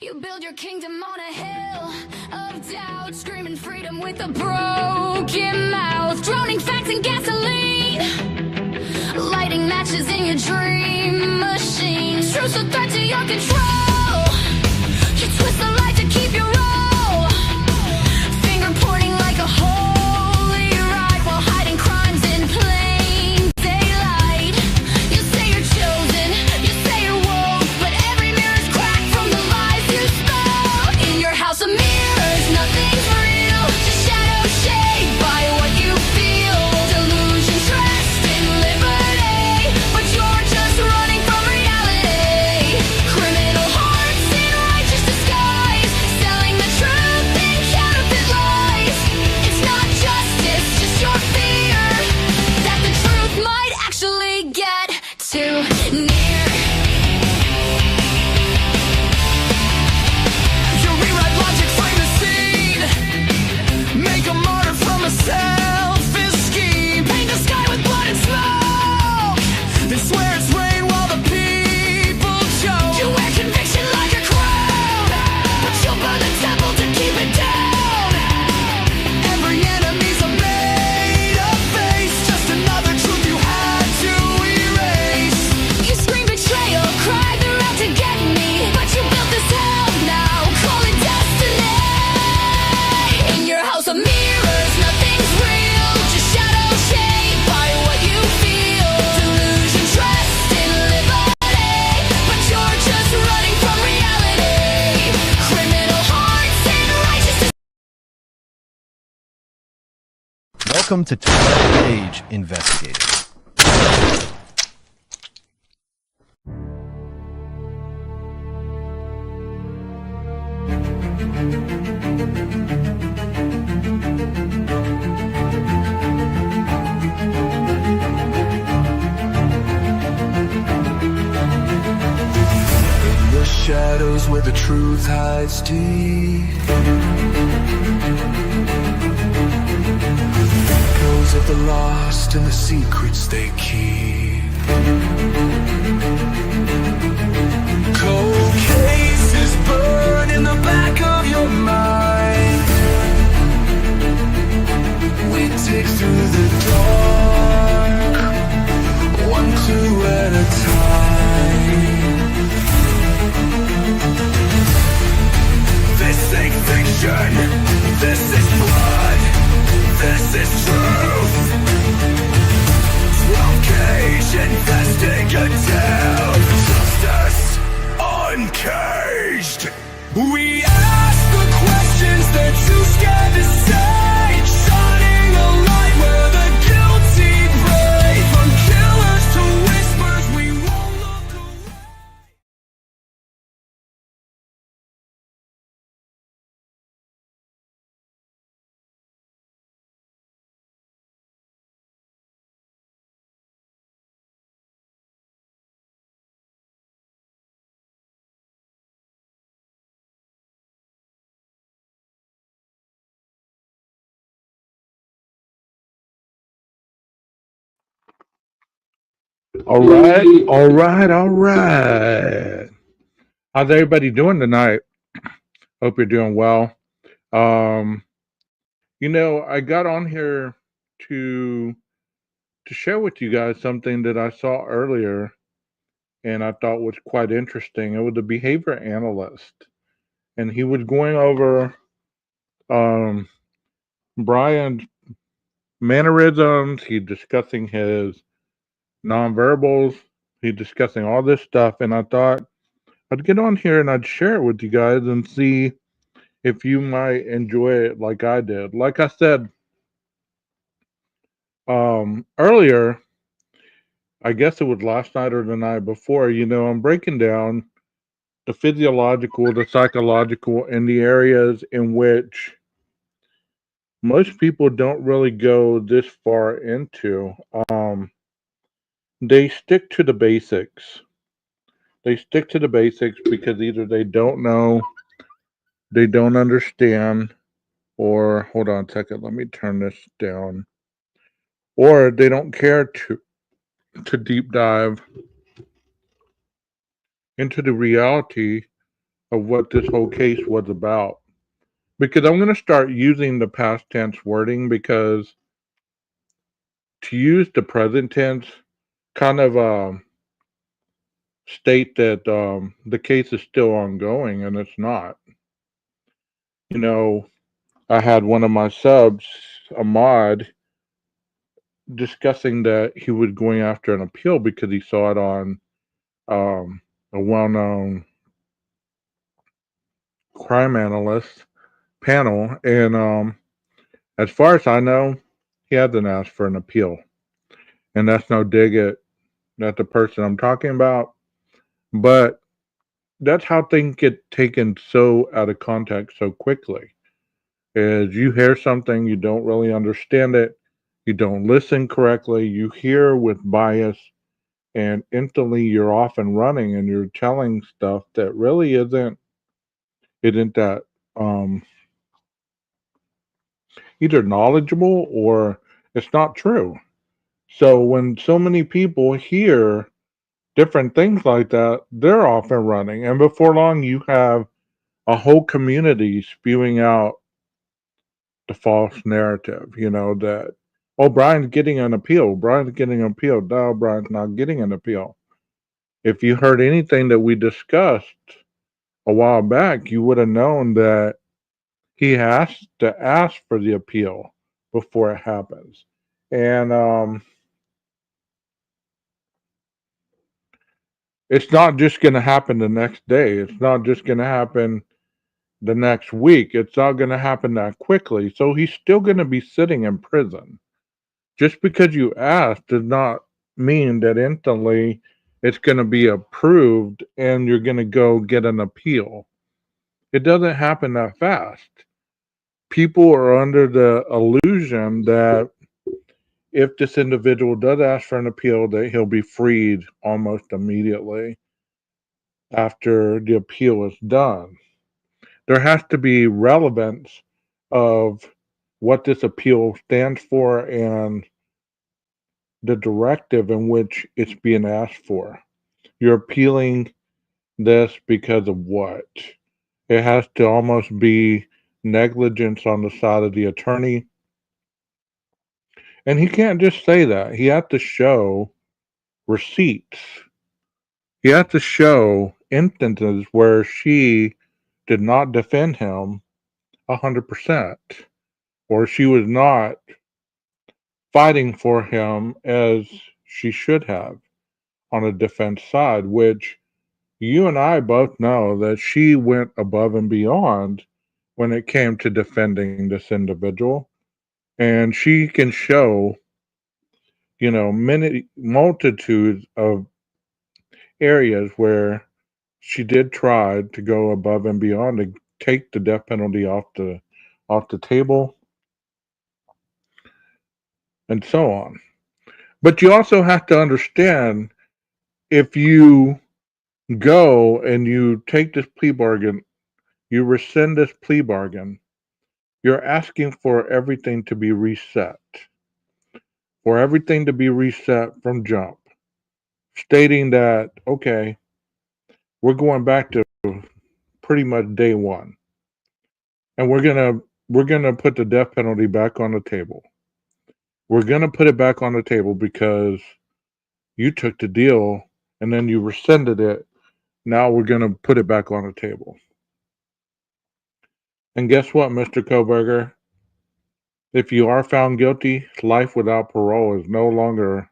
You build your kingdom on a hill of doubt, screaming freedom with a broken mouth, drowning facts in gasoline, lighting matches in your dream machine. Truth's a threat to your control. You twist the light to keep your role, finger pointing like a holy ride while hiding crimes in plain daylight. You say you're chosen, you say you're woke, but every mirror's cracked from the lies you spoke. In your house of mirrors, nothing's real, just shadows shaped by what you feel. Delusion dressed in liberty, but you're just running from reality. Criminal hearts in righteous disguise, selling the truth in counterfeit lies. It's not justice, just your fear that the truth might actually get too near. You rewrite logic, frame the scene, make a martyr from a selfish scheme, paint the sky with blood and smoke, then swear it's rain while the people choke. You wear conviction like a crown, but you'll burn the temple to keep it down. Every enemy's a made-up face, just another truth you had to erase. You scream betrayal, cry they're out to get me, but you built this hell now, call it destiny. In your house of mirrors, nothing's real, just shadows shaped by what you feel. Delusion dressed in liberty, but you're just running from reality. Criminal hearts and righteousness. Welcome to Twilight Age Investigating. In the shadows where the truth hides deep, echoes of the lost and the secrets they keep. Cold cases burn in the back of your mind. We dig through the dark, one, two at a time. This ain't fiction, this is blood, this is truth. 12-cage investigative, justice uncaged. We ask the questions they're too scared to say, shining a light where the guilty pray. From killers to whispers, we won't look away. All right. How's everybody doing tonight? Hope you're doing well. I got on here to share with you guys something that I saw earlier and I thought was quite interesting. It was a behavior analyst, and he was going over Brian's mannerisms. He's discussing his nonverbals. He's discussing all this stuff, and I thought I'd get on here and I'd share it with you guys and see if you might enjoy it like I did. Like I said earlier, I guess it was last night or the night before, I'm breaking down the physiological, the psychological, and the areas in which most people don't really go this far into. They stick to the basics. They stick to the basics because either they don't know, they don't understand, or hold on a second, let me turn this down, or they don't care to deep dive into the reality of what this whole case was about. Because I'm going to start using the past tense wording, because to use the present tense kind of state that the case is still ongoing, and it's not. You know, I had one of my subs, Ahmad, discussing that he was going after an appeal because he saw it on a well-known crime analyst panel, and as far as I know, he hasn't asked for an appeal, and that's no dig at the person I'm talking about, but that's how things get taken so out of context so quickly. Is you hear something, you don't really understand it, you don't listen correctly, you hear with bias, and instantly you're off and running, and you're telling stuff that really isn't that um, either knowledgeable or it's not true. So when so many people hear different things like that, they're off and running, and before long, you have a whole community spewing out the false narrative. That, oh, Brian's getting an appeal. Brian's getting an appeal. No, Brian's not getting an appeal. If you heard anything that we discussed a while back, you would have known that he has to ask for the appeal before it happens. And it's not just going to happen the next day. It's not just going to happen the next week. It's not going to happen that quickly. So he's still going to be sitting in prison. Just because you ask does not mean that instantly it's going to be approved and you're going to go get an appeal. It doesn't happen that fast. People are under the illusion that if this individual does ask for an appeal, that he'll be freed almost immediately after the appeal is done. There has to be relevance of what this appeal stands for and the directive in which it's being asked for. You're appealing this because of what? It has to almost be negligence on the side of the attorney. And he can't just say that. He has to show receipts. He has to show instances where she did not defend him 100%, or she was not fighting for him as she should have on a defense side, which you and I both know that she went above and beyond when it came to defending this individual. And she can show, many multitudes of areas where she did try to go above and beyond to take the death penalty off the table and so on. But you also have to understand, if you go and you take this plea bargain, you rescind this plea bargain, you're asking for everything to be reset, from jump, stating that, okay, we're going back to pretty much day one, and we're gonna put the death penalty back on the table. We're gonna put it back on the table because you took the deal and then you rescinded it. Now we're gonna put it back on the table. And guess what, Mr. Koberger? If you are found guilty, life without parole is no longer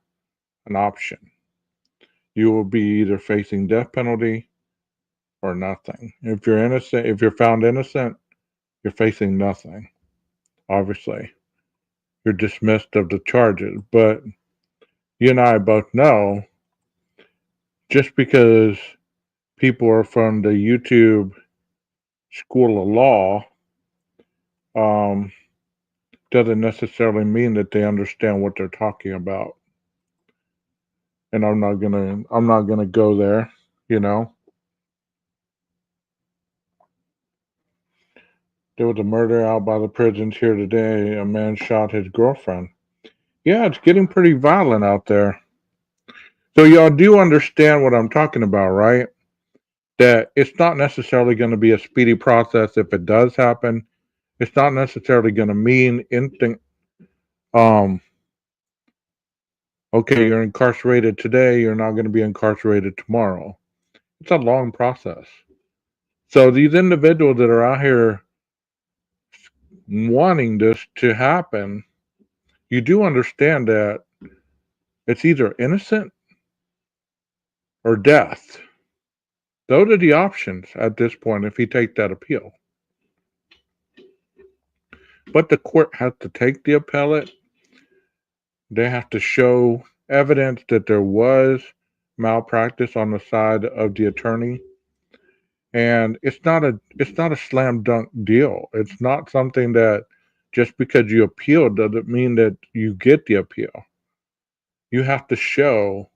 an option. You will be either facing death penalty or nothing. If you're innocent, if you're found innocent, you're facing nothing. Obviously, you're dismissed of the charges. But you and I both know, just because people are from the YouTube school of law, um, doesn't necessarily mean that they understand what they're talking about. And I'm not gonna go there, you know. There was a murder out by the prisons here today. A man shot his girlfriend. Yeah, it's getting pretty violent out there. So y'all do understand what I'm talking about, right? that it's not necessarily going to be a speedy process if it does happen. It's not necessarily going to mean instant, um, okay, you're incarcerated today, you're not going to be incarcerated tomorrow. It's a long process. So these individuals that are out here wanting this to happen, you do understand that it's either innocent or death. Those are the options at this point if he takes that appeal. But the court has to take the appellate. They have to show evidence that there was malpractice on the side of the attorney. And it's not a slam dunk deal. It's not something that just because you appeal doesn't mean that you get the appeal. You have to show,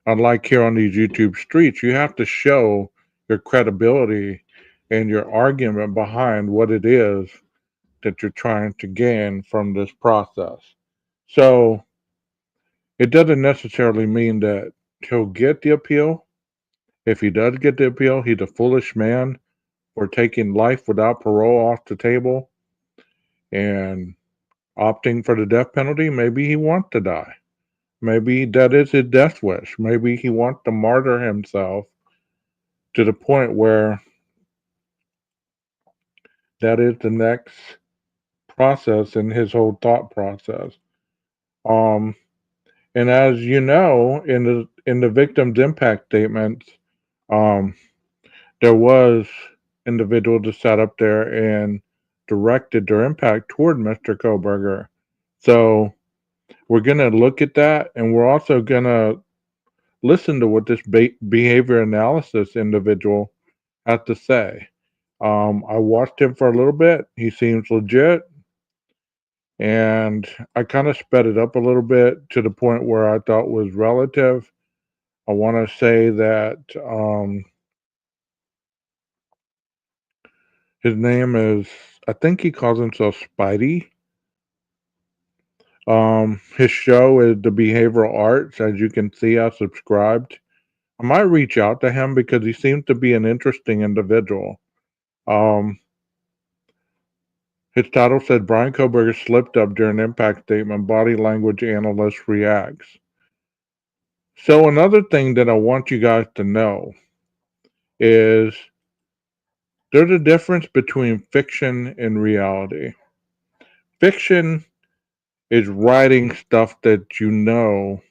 unlike here on these YouTube streets, you have to show your credibility and your argument behind what it is that you're trying to gain from this process. So it doesn't necessarily mean that he'll get the appeal. If he does get the appeal, he's a foolish man for taking life without parole off the table and opting for the death penalty. Maybe he wants to die. Maybe that is his death wish. Maybe he wants to martyr himself to the point where that is the next process in his whole thought process. Um, and as you know, in the victim's impact statements, um, there was individuals that sat up there and directed their impact toward Mr. Koberger. So we're going to look at that, and we're also going to listen to what this behavior analysis individual has to say. I watched him for a little bit. He seems legit, and I kind of sped it up a little bit to the point where I thought was relative. I want to say that his name is, I think he calls himself Spidey. His show is the Behavioral Arts. As you can see, I subscribed. I might reach out to him because he seems to be an interesting individual. Um, his title said Brian Koberger slipped up during impact statement. Body language analyst reacts. So another thing that I want you guys to know is there's a difference between fiction and reality. Fiction is writing stuff that you know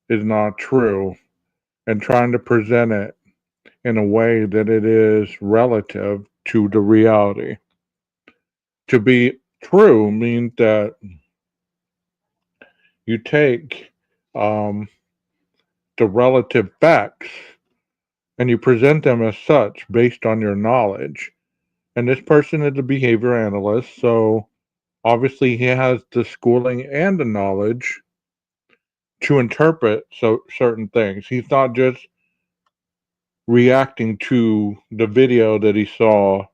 is not true and trying to present it in a way that it is relative to the reality. To be true means that you take um, the relative facts and you present them as such based on your knowledge. And this person is a behavior analyst, so obviously he has the schooling and the knowledge to interpret certain things. He's not just reacting to the video that he saw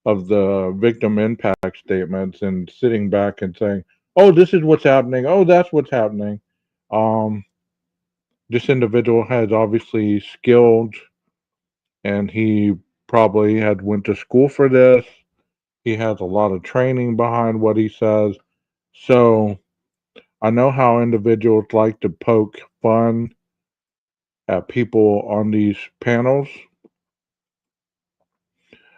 of the victim impact statements and sitting back and saying, "Oh, this is what's happening. Oh, that's what's happening." Um, this individual has obviously skilled, and he probably had went to school for this. He has a lot of training behind what he says. So I know how individuals like to poke fun at people on these panels.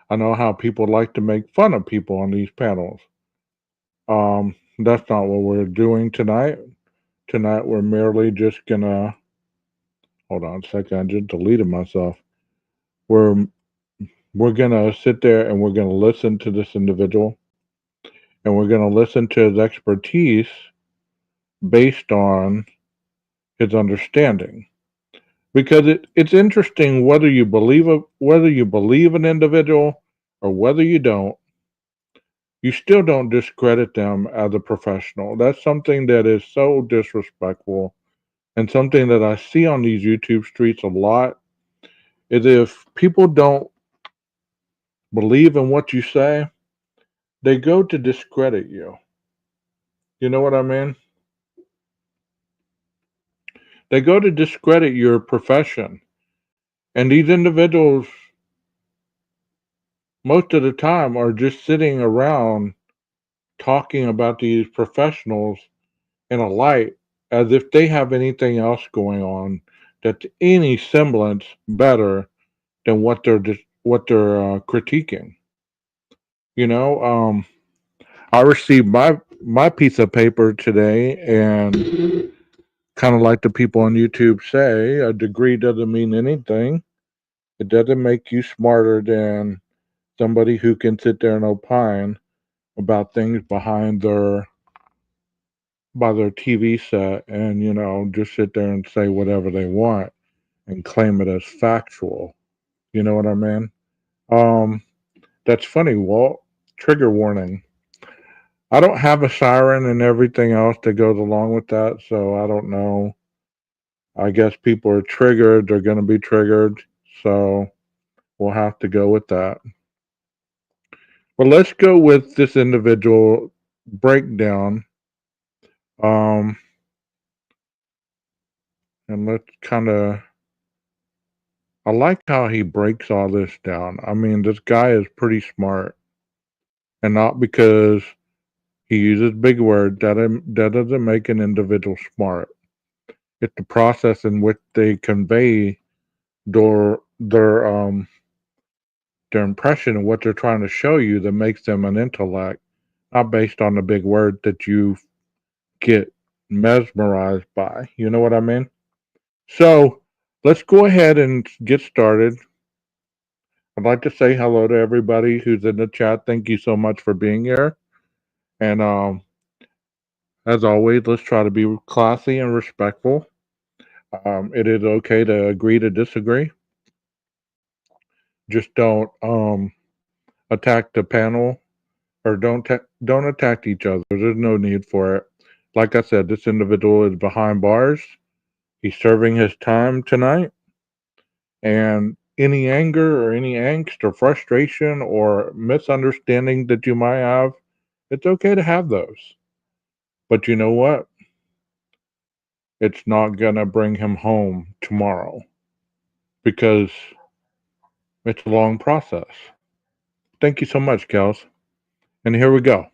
I know how people like to make fun of people on these panels. That's not what we're doing tonight. Tonight we're merely just gonna hold on a second, I just deleted myself. We're we're gonna sit there and we're gonna listen to this individual and we're gonna listen to his expertise based on his understanding. Because it's interesting whether you believe an individual or whether you don't, you still don't discredit them as a professional. That's something that is so disrespectful and something that I see on these YouTube streets a lot is if people don't believe in what you say, they go to discredit you. You know what I mean? They go to discredit your profession. And these individuals, most of the time, are just sitting around talking about these professionals in a light as if they have anything else going on that's any semblance better than what they're critiquing. I received my piece of paper today, and kind of like the people on YouTube say, a degree doesn't mean anything. It doesn't make you smarter than somebody who can sit there and opine about things by their TV set, and just sit there and say whatever they want and claim it as factual. You know what I mean? Um, that's funny, Walt. Trigger warning. I don't have a siren and everything else that goes along with that, so I don't know. I guess people are triggered. They're going to be triggered, so we'll have to go with that. But let's go with this individual breakdown, um, and let's kind of. I like how he breaks all this down. I mean, this guy is pretty smart, and not because he uses big words that doesn't make an individual smart. It's the process in which they convey their their impression of what they're trying to show you that makes them an intellect, not based on the big word that you get mesmerized by. You know what I mean? So let's go ahead and get started. I'd like to say hello to everybody who's in the chat. Thank you so much for being here. And as always, let's try to be classy and respectful. It is okay to agree to disagree. Just don't attack the panel, or don't attack each other. There's no need for it. Like I said, this individual is behind bars. He's serving his time tonight, and any anger or any angst or frustration or misunderstanding that you might have, it's okay to have those. But you know what? It's not gonna bring him home tomorrow, because it's a long process. Thank you so much, Kels. And here we go.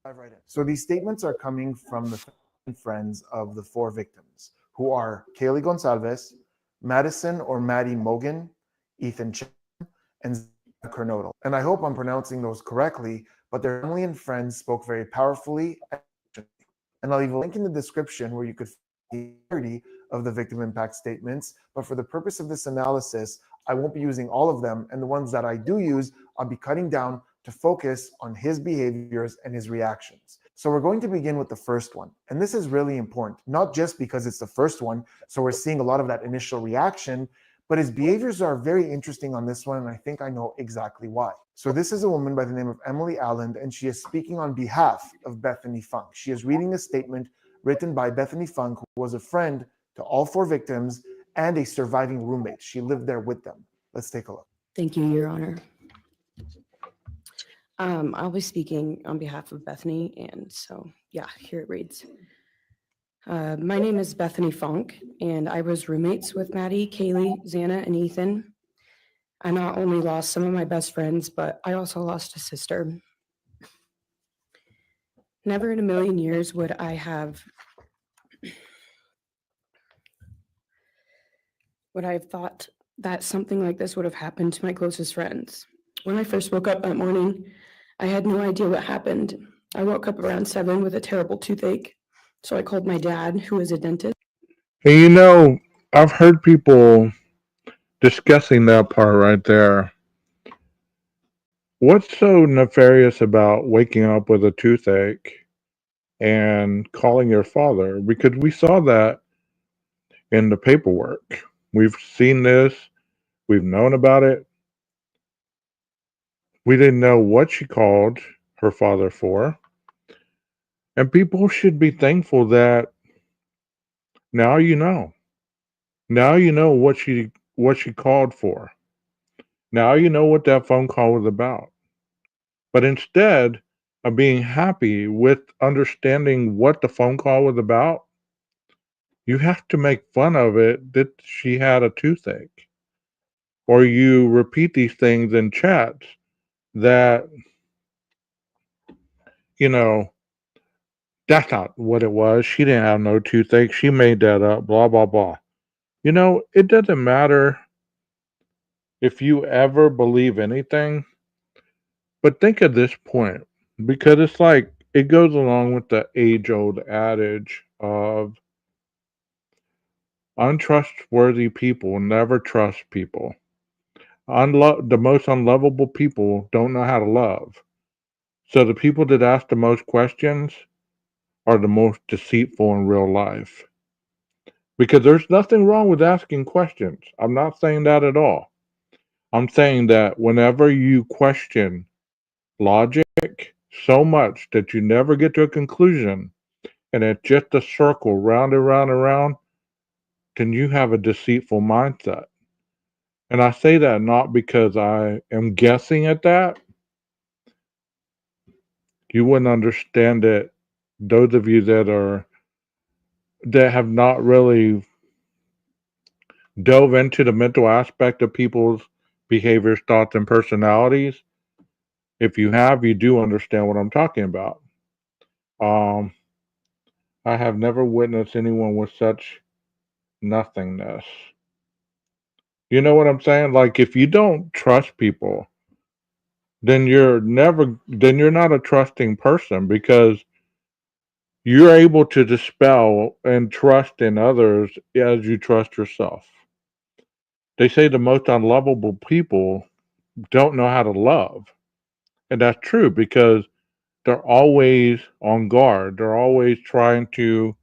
Dive right in. So these statements are coming from the friends of the four victims, who are Kaylee Gonsalves, Madison or Maddie Mogan, Ethan Chen, and Kernodle. And I hope I'm pronouncing those correctly, but their family and friends spoke very powerfully. And I'll leave a link in the description where you could find the entirety of the victim impact statements. But for the purpose of this analysis, I won't be using all of them. And the ones that I do use, I'll be cutting down to focus on his behaviors and his reactions. So we're going to begin with the first one. And this is really important, not just because it's the first one, so we're seeing a lot of that initial reaction, but his behaviors are very interesting on this one, and I think I know exactly why. So this is a woman by the name of Emily Allen, and she is speaking on behalf of Bethany Funk. She is reading a statement written by Bethany Funk, who was a friend to all four victims and a surviving roommate. She lived there with them. Let's take a look. Thank you, Your Honor. I'll be speaking on behalf of Bethany, and so, yeah, here it reads. My name is Bethany Funk, and I was roommates with Maddie, Kaylee, Xana, and Ethan. I not only lost some of my best friends, but I also lost a sister. Never in a million years would I have thought that something like this would have happened to my closest friends. When I first woke up that morning, I had no idea what happened. I woke up around 7 with a terrible toothache, so I called my dad, who is a dentist. Hey, I've heard people discussing that part right there. What's so nefarious about waking up with a toothache and calling your father? Because we saw that in the paperwork. We've seen this, we've known about it. We didn't know what she called her father for. And people should be thankful that now you know. Now you know what she called for. Now you know what that phone call was about. But instead of being happy with understanding what the phone call was about, you have to make fun of it that she had a toothache. Or you repeat these things in chats that, you know, that's not what it was. She didn't have no toothache. She made that up, blah, blah, blah. It doesn't matter if you ever believe anything, but think of this point because it's like it goes along with the age old adage of untrustworthy people never trust people. The most unlovable people don't know how to love. So the people that ask the most questions are the most deceitful in real life. Because there's nothing wrong with asking questions. I'm not saying that at all. I'm saying that whenever you question logic so much that you never get to a conclusion and it's just a circle round and round and round, then you have a deceitful mindset. And I say that not because I am guessing at that. You wouldn't understand it. Those of you that have not really dove into the mental aspect of people's behaviors, thoughts, and personalities. If you have, you do understand what I'm talking about. Um, I have never witnessed anyone with such nothingness. You know what I'm saying? Like if you don't trust people, then you're not a trusting person because you're able to dispel and trust in others as you trust yourself. They say the most unlovable people don't know how to love. And that's true because they're always on guard. They're always trying to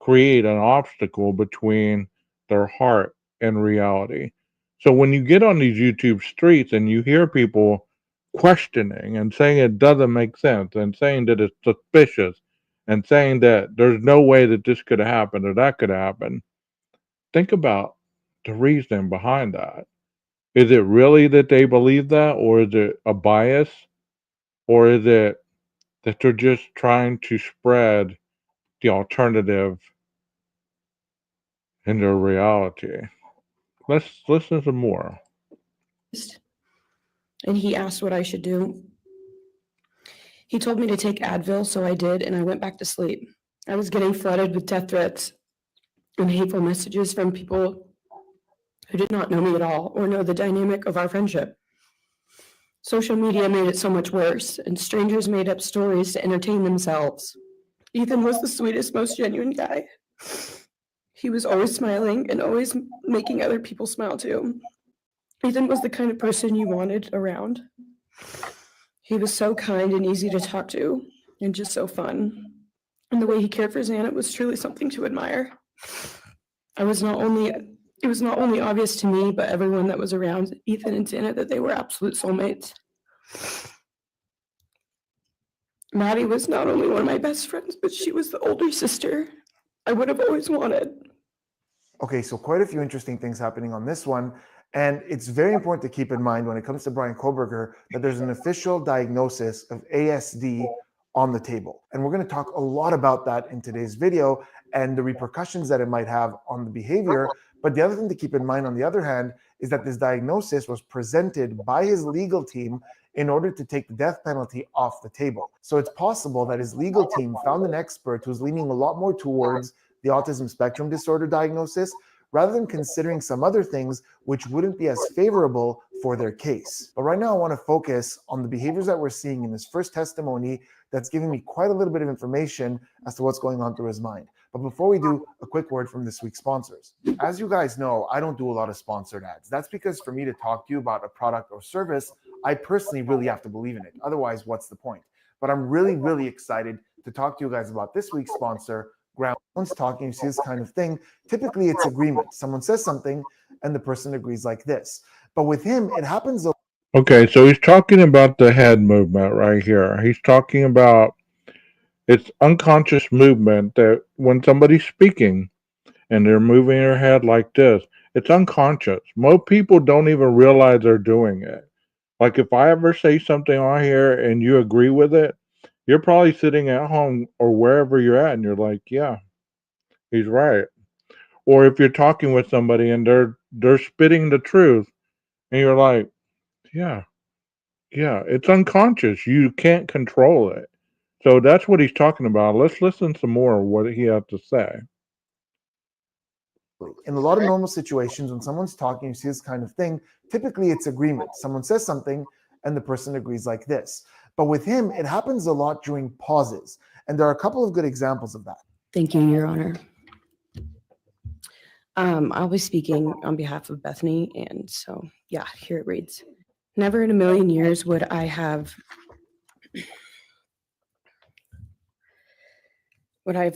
create an obstacle between their heart and reality. So when you get on these YouTube streets and you hear people questioning and saying it doesn't make sense and saying that it's suspicious and saying that there's no way that this could have happened or that could have happened, think about the reason behind that. Is it really that they believe that, or is it a bias, or is it that they're just trying to spread the alternative in their reality? Let's listen to more. And he asked what I should do. He told me to take Advil, so I did, and I went back to sleep. I was getting flooded with death threats and hateful messages from people who did not know me at all or know the dynamic of our friendship. Social media made it so much worse, and strangers made up stories to entertain themselves. Ethan was the sweetest, most genuine guy. He was always smiling and always making other people smile too. Ethan was the kind of person you wanted around. He was so kind and easy to talk to, and just so fun. And the way he cared for Xana was truly something to admire. It was not only obvious to me, but everyone that was around Ethan and Xana that they were absolute soulmates. Maddie was not only one of my best friends, but she was the older sister I would have always wanted. Okay, so quite a few interesting things happening on this one. And it's very important to keep in mind when it comes to Brian Koberger that there's an official diagnosis of ASD on the table. And we're going to talk a lot about that in today's video and the repercussions that it might have on the behavior. But the other thing to keep in mind, on the other hand, is that this diagnosis was presented by his legal team in order to take the death penalty off the table. So it's possible that his legal team found an expert who's leaning a lot more towards the autism spectrum disorder diagnosis, rather than considering some other things which wouldn't be as favorable for their case. But right now I want to focus on the behaviors that we're seeing in this first testimony that's giving me quite a little bit of information as to what's going on through his mind. But before we do, a quick word from this week's sponsors. As you guys know, I don't do a lot of sponsored ads. That's because for me to talk to you about a product or service, I personally really have to believe in it. Otherwise, what's the point? But I'm really excited to talk to you guys about this week's sponsor, Grounds Talking. You see this kind of thing. Typically, it's agreement. Someone says something and the person agrees like this. But with him, it happens. Okay, so he's talking about the head movement right here. He's talking about it's unconscious movement that when somebody's speaking and they're moving their head like this, it's unconscious. Most people don't even realize they're doing it. Like if I ever say something on here and you agree with it, you're probably sitting at home or wherever you're at and you're like, yeah, he's right. or if you're talking with somebody and they're spitting the truth, and you're like, yeah, yeah, it's unconscious. You can't control it. So that's what he's talking about. Let's listen some more of what he had to say. In a lot of normal situations, when someone's talking, you see this kind of thing. Typically, it's agreement. Someone says something, and the person agrees like this. But with him, it happens a lot during pauses. And there are a couple of good examples of that. Thank you, Your Honor. I'll be speaking on behalf of Bethany, and so, yeah, here it reads. Never in a million years would I have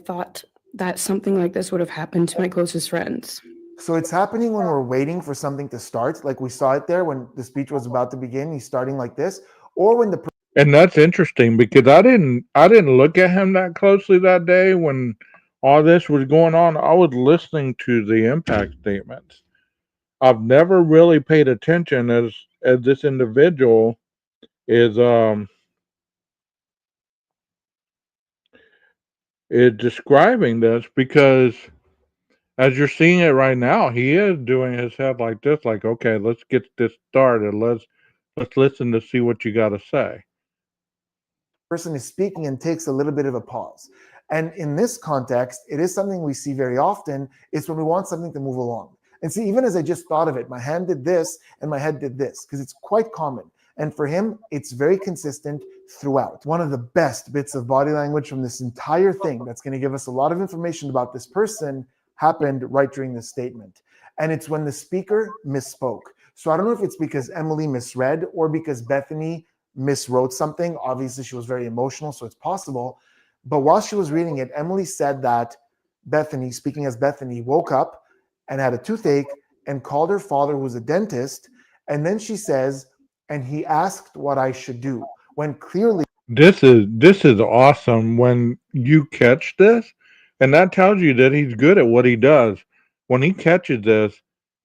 thought that something like this would have happened to my closest friends. So it's happening when we're waiting for something to start, like we saw it there when the speech was about to begin. He's starting like this, or when the And that's interesting because I didn't look at him that closely that day when all this was going on. I was listening to the impact statements. I've never really paid attention as this individual is is describing this, because as you're seeing it right now, he is doing his head like this, like, okay, let's get this started. Let's listen to see what you got to say. person is speaking and takes a little bit of a pause. And in this context, it is something we see very often. It's when we want something to move along. And see, even as I just thought of it, my hand did this and my head did this, because it's quite common. And for him, it's very consistent throughout. One of the best bits of body language from this entire thing that's going to give us a lot of information about this person happened right during this statement. And it's when the speaker misspoke. So I don't know if it's because Emily misread or because Bethany miswrote something. Obviously, she was very emotional, so it's possible. But while she was reading it, Emily said that Bethany, speaking as Bethany, woke up and had a toothache and called her father, who was a dentist. And then she says, and he asked what I should do, when clearly This is awesome when you catch this, and that tells you that he's good at what he does. When he catches this,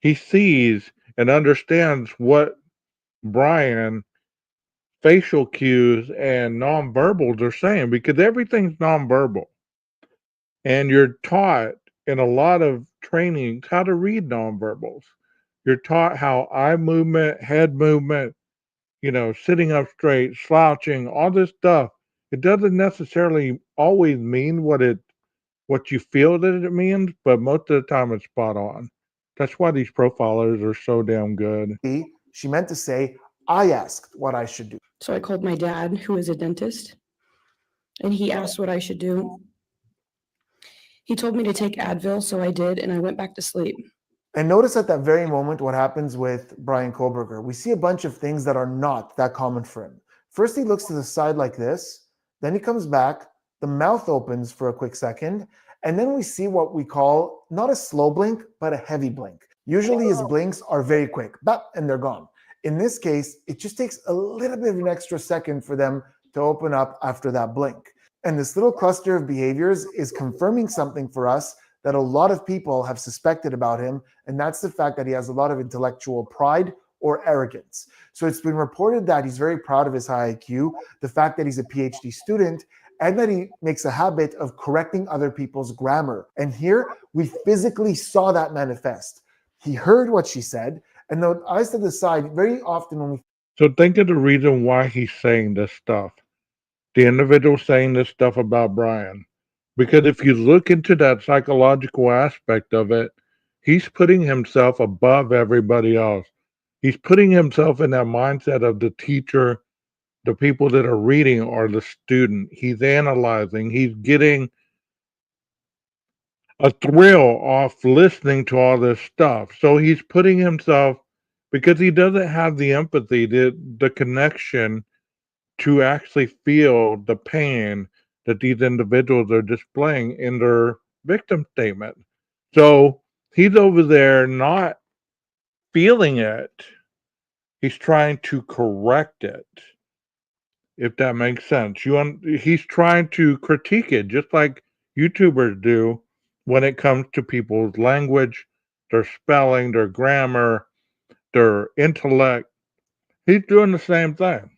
he sees and understands what Brian facial cues and nonverbals are saying, because everything's nonverbal. And you're taught in a lot of trainings how to read nonverbals. You're taught how eye movement, head movement, sitting up straight, slouching, all this stuff. It doesn't necessarily always mean what you feel that it means, but most of the time it's spot on. That's why these profilers are so damn good. she meant to say, I asked what I should do. So I called my dad, who is a dentist, and he asked what I should do. He told me to take Advil, so I did, and I went back to sleep. And notice at that very moment what happens with Brian Koberger. We see a bunch of things that are not that common for him. First, he looks to the side like this. Then he comes back. The mouth opens for a quick second. And then we see what we call not a slow blink, but a heavy blink. Usually his blinks are very quick, bap, and they're gone. In this case, it just takes a little bit of an extra second for them to open up after that blink. And this little cluster of behaviors is confirming something for us that a lot of people have suspected about him, and that's the fact that he has a lot of intellectual pride or arrogance. So it's been reported that he's very proud of his high IQ, the fact that he's a PhD student, and that he makes a habit of correcting other people's grammar. And here we physically saw that manifest. He heard what she said, and the eyes to the side, very often when we So think of the reason why he's saying this stuff. The individual saying this stuff about Brian. Because if you look into that psychological aspect of it, he's putting himself above everybody else. He's putting himself in that mindset of the teacher, the people that are reading, or the student. He's analyzing, he's getting a thrill off listening to all this stuff. So he's putting himself, because he doesn't have the empathy, the connection to actually feel the pain that these individuals are displaying in their victim statement. So he's over there not feeling it. He's trying to correct it, if that makes sense. He's trying to critique it, just like YouTubers do when it comes to people's language, their spelling, their grammar, their intellect. He's doing the same thing.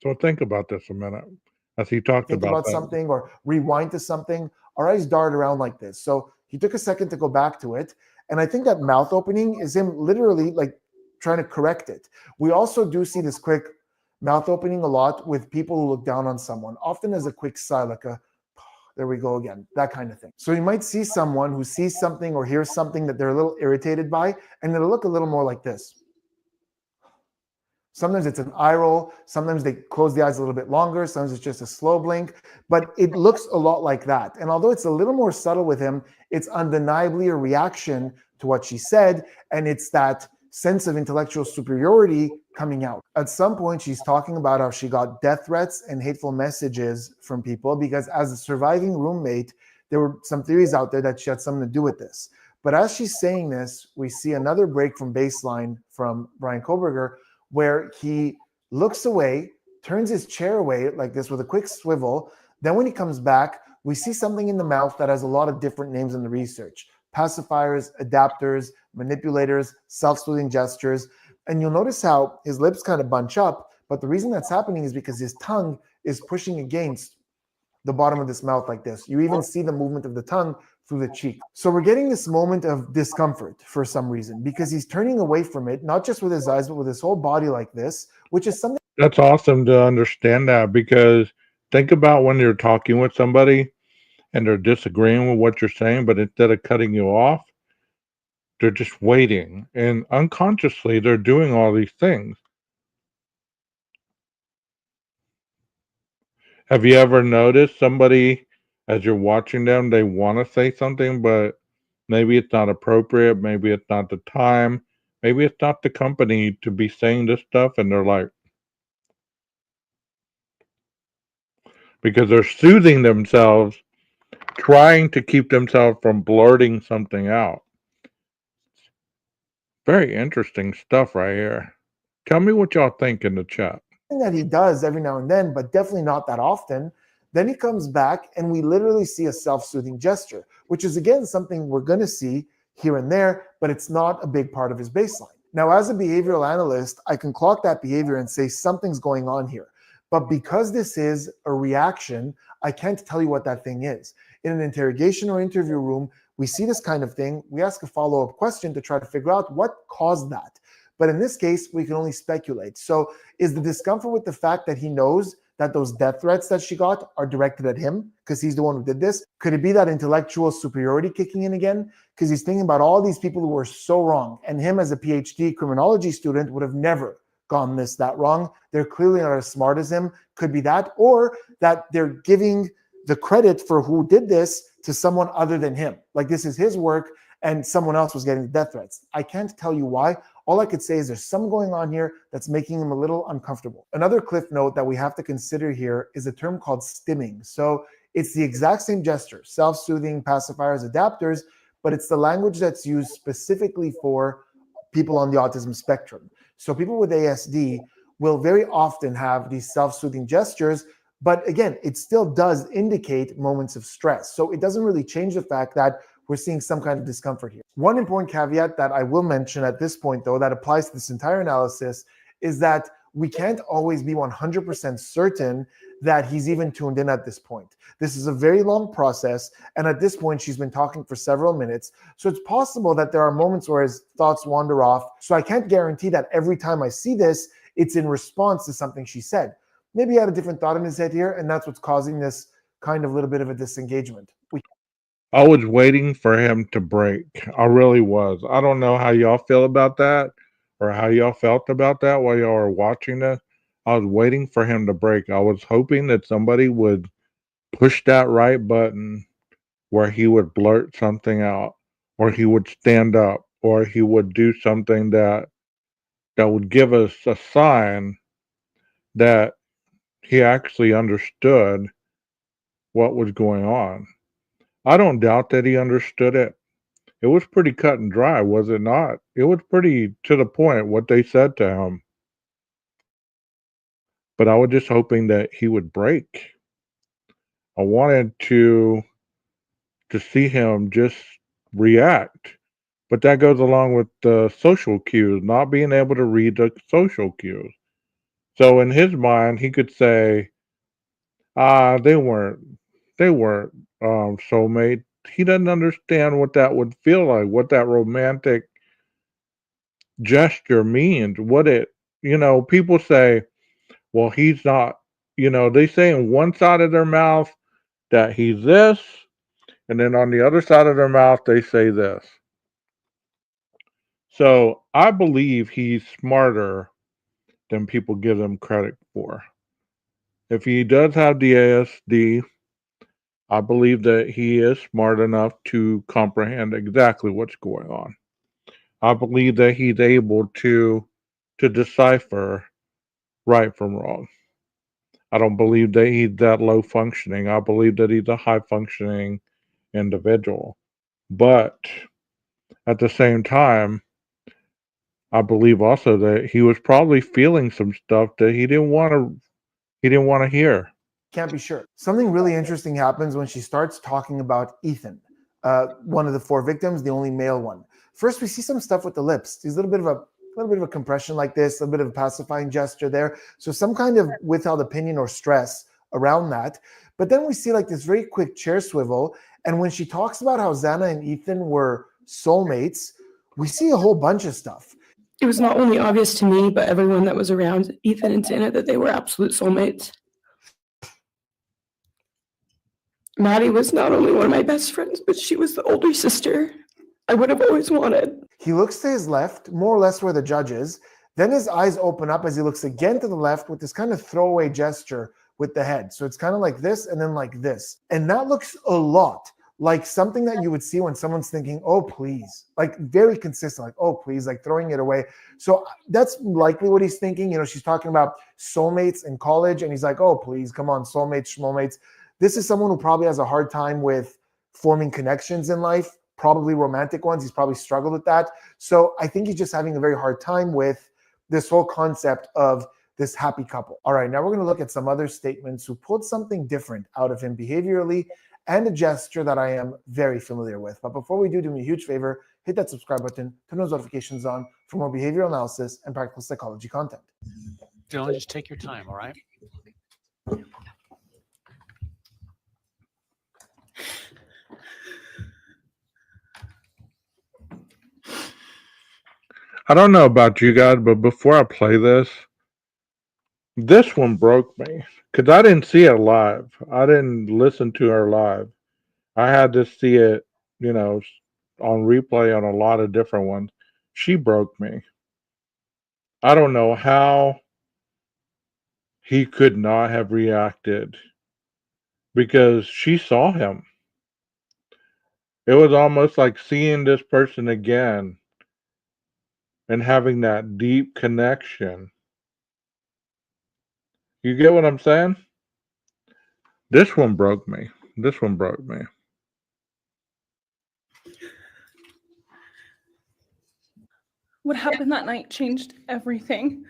So think about this a minute as he talked think about about that. something or rewind to something, our eyes dart around like this. So He took a second to go back to it. And I think that mouth opening is him literally like trying to correct it. We also do see this quick mouth opening a lot with people who look down on someone, often as a quick sigh, like a, there we go again, that kind of thing. So you might see someone who sees something or hears something that they're a little irritated by, and it'll look a little more like this. Sometimes it's an eye roll. Sometimes they close the eyes a little bit longer. Sometimes it's just a slow blink, but it looks a lot like that. And although it's a little more subtle with him, it's undeniably a reaction to what she said. And it's that sense of intellectual superiority coming out. At some point, she's talking about how she got death threats and hateful messages from people because as a surviving roommate, there were some theories out there that she had something to do with this. But as she's saying this, we see another break from baseline from Brian Koberger, where he looks away, turns his chair away like this with a quick swivel. Then when he comes back, we see something in the mouth that has a lot of different names in the research: pacifiers, adapters, manipulators, self-soothing gestures. And you'll notice how his lips kind of bunch up, but the reason that's happening is because his tongue is pushing against the bottom of this mouth like this. You even see the movement of the tongue through the cheek. So we're getting this moment of discomfort for some reason because he's turning away from it, not just with his eyes, but with his whole body like this, which is something. That's awesome to understand that, because think about when you're talking with somebody and they're disagreeing with what you're saying, but instead of cutting you off, they're just waiting. And unconsciously, they're doing all these things. Have you ever noticed somebody, as you're watching them, they want to say something, but maybe it's not appropriate, maybe it's not the time, maybe it's not the company to be saying this stuff, and they're like, because they're soothing themselves, trying to keep themselves from blurting something out. Very interesting stuff right here. Tell me what y'all think in the chat. That he does every now and then, but definitely not that often. Then he comes back and we literally see a self-soothing gesture, which is again something we're going to see here and there, but it's not a big part of his baseline. Now, as a behavioral analyst, I can clock that behavior and say something's going on here. But because this is a reaction, I can't tell you what that thing is. In an interrogation or interview room, we see this kind of thing. We ask a follow-up question to try to figure out what caused that. But in this case, we can only speculate. So is the discomfort with the fact that he knows that those death threats that she got are directed at him because he's the one who did this? Could it be that intellectual superiority kicking in again? Because he's thinking about all these people who were so wrong. And him as a PhD criminology student would have never gone that wrong. They're clearly not as smart as him. Could be that. Or that they're giving the credit for who did this to someone other than him. Like this is his work and someone else was getting the death threats. I can't tell you why. All I could say is there's something going on here that's making him a little uncomfortable. Another cliff note that we have to consider here is a term called stimming. So it's the exact same gesture, self-soothing, pacifiers, adapters, but it's the language that's used specifically for people on the autism spectrum. So people with ASD will very often have these self-soothing gestures, but again, it still does indicate moments of stress. So it doesn't really change the fact that we're seeing some kind of discomfort here. One important caveat that I will mention at this point, though, that applies to this entire analysis is that we can't always be 100% certain that he's even tuned in at this point. This is a very long process, and at this point, she's been talking for several minutes, so it's possible that there are moments where his thoughts wander off, so I can't guarantee that every time I see this, it's in response to something she said. Maybe he had a different thought in his head here, and that's what's causing this kind of little bit of a disengagement. I was waiting for him to break. I really was. I don't know how y'all feel about that or how y'all felt about that while y'all were watching this. I was waiting for him to break. I was hoping that somebody would push that right button where he would blurt something out, or he would stand up, or he would do something that would give us a sign that he actually understood what was going on. I don't doubt that he understood it. It was pretty cut and dry, was it not? It was pretty to the point what they said to him. But I was just hoping that he would break. I wanted to see him just react. But that goes along with the social cues, not being able to read the social cues. So in his mind, he could say, they weren't soulmate. he doesn't understand what that would feel like, what that romantic gesture means, what it, people say, well, he's not, they say in one side of their mouth that he's this, and then on the other side of their mouth, they say this. So I believe he's smarter than people give him credit for. If he does have the ASD, I believe that he is smart enough to comprehend exactly what's going on. I believe that he's able to decipher right from wrong. I don't believe that he's that low functioning. I believe that he's a high functioning individual. But at the same time, I believe also that he was probably feeling some stuff that he didn't want to hear. Can't be sure. Something really interesting happens when she starts talking about Ethan, one of the 4 victims, the only male one. First, we see some stuff with the lips. There's a little bit of a compression like this, a little bit of a pacifying gesture there. So some kind of withheld opinion or stress around that. But then we see like this very quick chair swivel. And when she talks about how Xana and Ethan were soulmates, we see a whole bunch of stuff. It was not only obvious to me, but everyone that was around Ethan and Xana that they were absolute soulmates. Maddie was not only one of my best friends, but she was the older sister I would have always wanted. He looks to his left, more or less where the judge is. Then his eyes open up as he looks again to the left with this kind of throwaway gesture with the head. So it's kind of like this and then like this. And that looks a lot like something that you would see when someone's thinking, oh, please, like very consistent, like, oh, please, like throwing it away. So that's likely what he's thinking. She's talking about soulmates in college and he's like, oh, please, come on, soulmates, schmomates. This is someone who probably has a hard time with forming connections in life, probably romantic ones. He's probably struggled with that. So I think he's just having a very hard time with this whole concept of this happy couple. All right, now we're going to look at some other statements who pulled something different out of him behaviorally and a gesture that I am very familiar with. But before we do me a huge favor, hit that subscribe button, turn those notifications on for more behavioral analysis and practical psychology content. Dylan, just take your time, all right? I don't know about you guys, but before I play this one broke me because I didn't see it live. I didn't listen to her live. I had to see it, on replay on a lot of different ones. She broke me. I don't know how he could not have reacted because she saw him. It was almost like seeing this person again and having that deep connection. You get what I'm saying? This one broke me. This one broke me. What happened that night changed everything.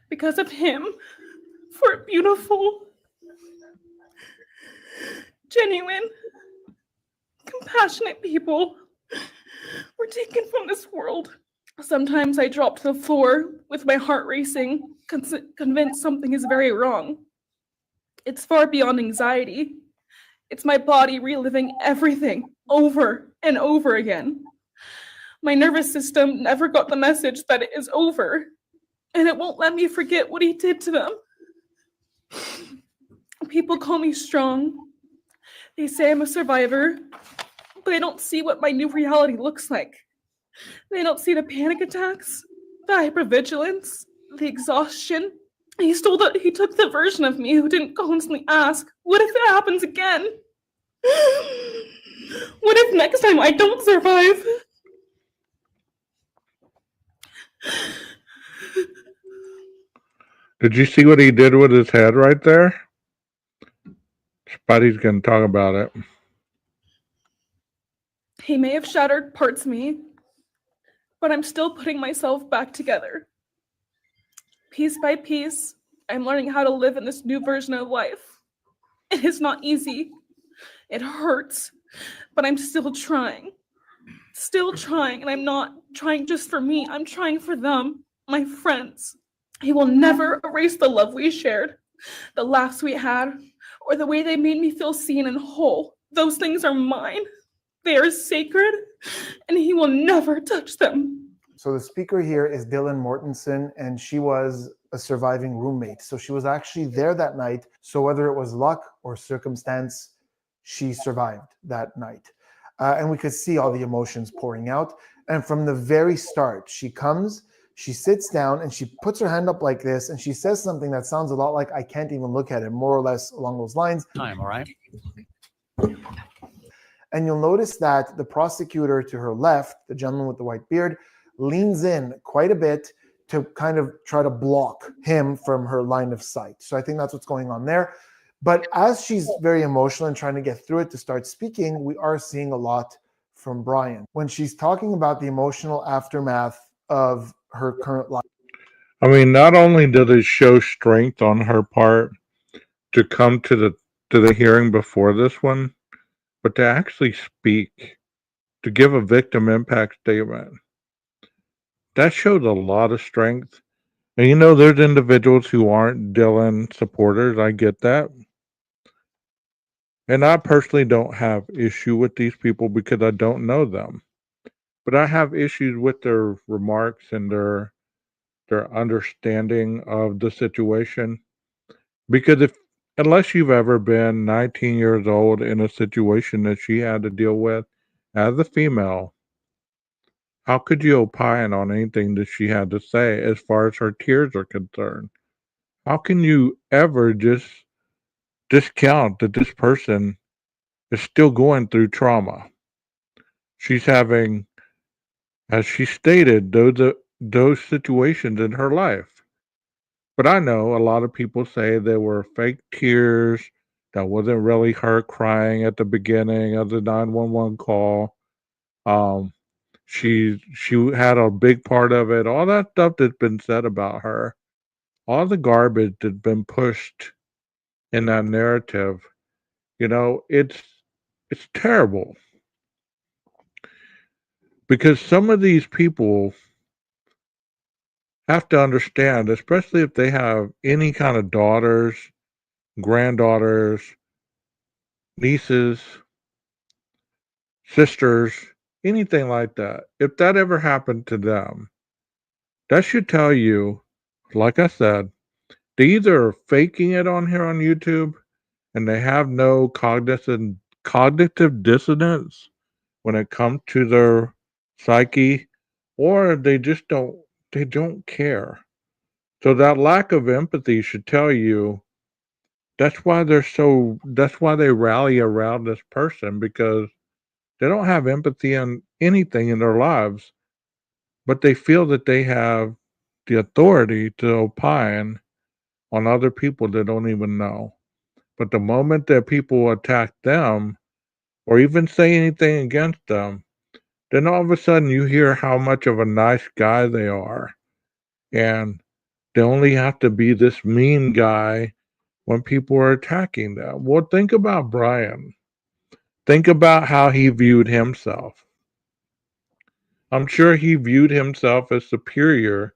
Because of him, 4 beautiful, genuine, compassionate people were taken from this world. Sometimes I drop to the floor with my heart racing, convinced something is very wrong. It's far beyond anxiety. It's my body reliving everything over and over again. My nervous system never got the message that it is over, and it won't let me forget what he did to them. People call me strong. They say I'm a survivor, but they don't see what my new reality looks like. They don't see the panic attacks, the hypervigilance, the exhaustion. He took the version of me who didn't constantly ask, what if it happens again? What if next time I don't survive? Did you see what he did with his head right there? Spuddy's going to talk about it. He may have shattered parts of me, but I'm still putting myself back together. Piece by piece, I'm learning how to live in this new version of life. It is not easy. It hurts, but I'm still trying. And I'm not trying just for me. I'm trying for them, my friends. He will never erase the love we shared, the laughs we had, or the way they made me feel seen and whole. Those things are mine. They are sacred, and he will never touch them. So the speaker here is Dylan Mortensen, and she was a surviving roommate. So she was actually there that night. So whether it was luck or circumstance, she survived that night. And we could see all the emotions pouring out. And from the very start, she comes, she sits down, and she puts her hand up like this, and she says something that sounds a lot like, "I can't even look at it," more or less along those lines. Time, all right? And you'll notice that the prosecutor to her left, the gentleman with the white beard, leans in quite a bit to kind of try to block him from her line of sight. So I think that's what's going on there. But as she's very emotional and trying to get through it to start speaking, we are seeing a lot from Brian when she's talking about the emotional aftermath of her current life. I mean, not only did it show strength on her part to come to the hearing before this one, but to actually speak, to give a victim impact statement, that showed a lot of strength. And you know, there's individuals who aren't Dylan supporters. I get that. And I personally don't have issue with these people because I don't know them. But I have issues with their remarks and their understanding of the situation. Because if unless you've ever been 19 years old in a situation that she had to deal with as a female, how could you opine on anything that she had to say as far as her tears are concerned? How can you ever just discount that this person is still going through trauma? She's having, as she stated, those situations in her life. But I know a lot of people say they were fake tears. That wasn't really her crying at the beginning of the 911 call. Um, she had a big part of it. All that stuff that's been said about her, all the garbage that's been pushed in that narrative. You know, it's terrible because some of these people have to understand, especially if they have any kind of daughters, granddaughters, nieces, sisters, anything like that. If that ever happened to them, that should tell you, like I said, they either are faking it on here on YouTube and they have no cognitive dissonance when it comes to their psyche, or they don't care. So that lack of empathy should tell you that's why they rally around this person, because they don't have empathy on anything in their lives, but they feel that they have the authority to opine on other people that don't even know. But the moment that people attack them or even say anything against them, then all of a sudden you hear how much of a nice guy they are. And they only have to be this mean guy when people are attacking them. Well, think about Brian. Think about how he viewed himself. I'm sure he viewed himself as superior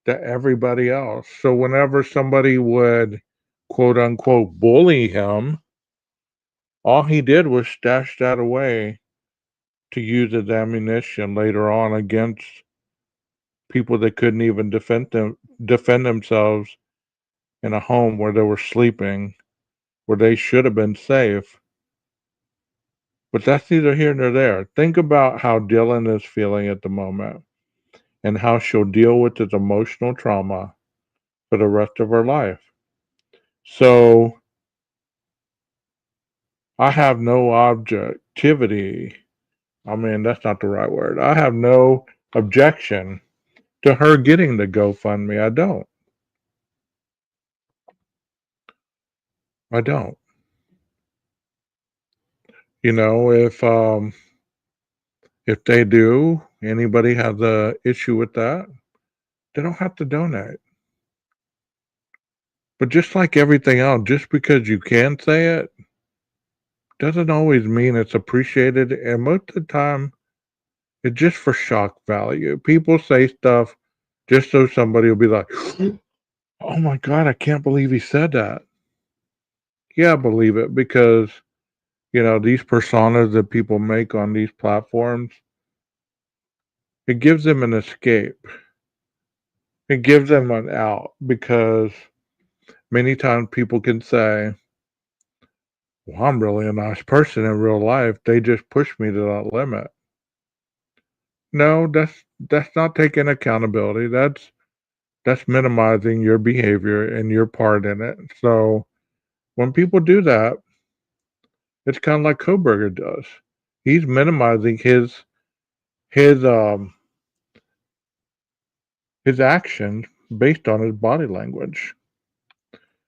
to everybody else. So whenever somebody would quote unquote bully him, all he did was stash that away to use as ammunition later on against people that couldn't even defend themselves in a home where they were sleeping, where they should have been safe. But that's neither here nor there. Think about how Dylan is feeling at the moment and how she'll deal with this emotional trauma for the rest of her life. So I have no objectivity. I mean, that's not the right word. I have no objection to her getting the GoFundMe. I don't. I don't. You know, if they do, anybody has a issue with that, they don't have to donate. But just like everything else, just because you can say it doesn't always mean it's appreciated. And most of the time, it's just for shock value. People say stuff just so somebody will be like, oh my God, I can't believe he said that. Yeah, I believe it because, these personas that people make on these platforms, it gives them an escape. It gives them an out because many times people can say, well, I'm really a nice person in real life. They just push me to that limit. No, that's not taking accountability. That's minimizing your behavior and your part in it. So when people do that, it's kind of like Koberger does. He's minimizing his his actions based on his body language.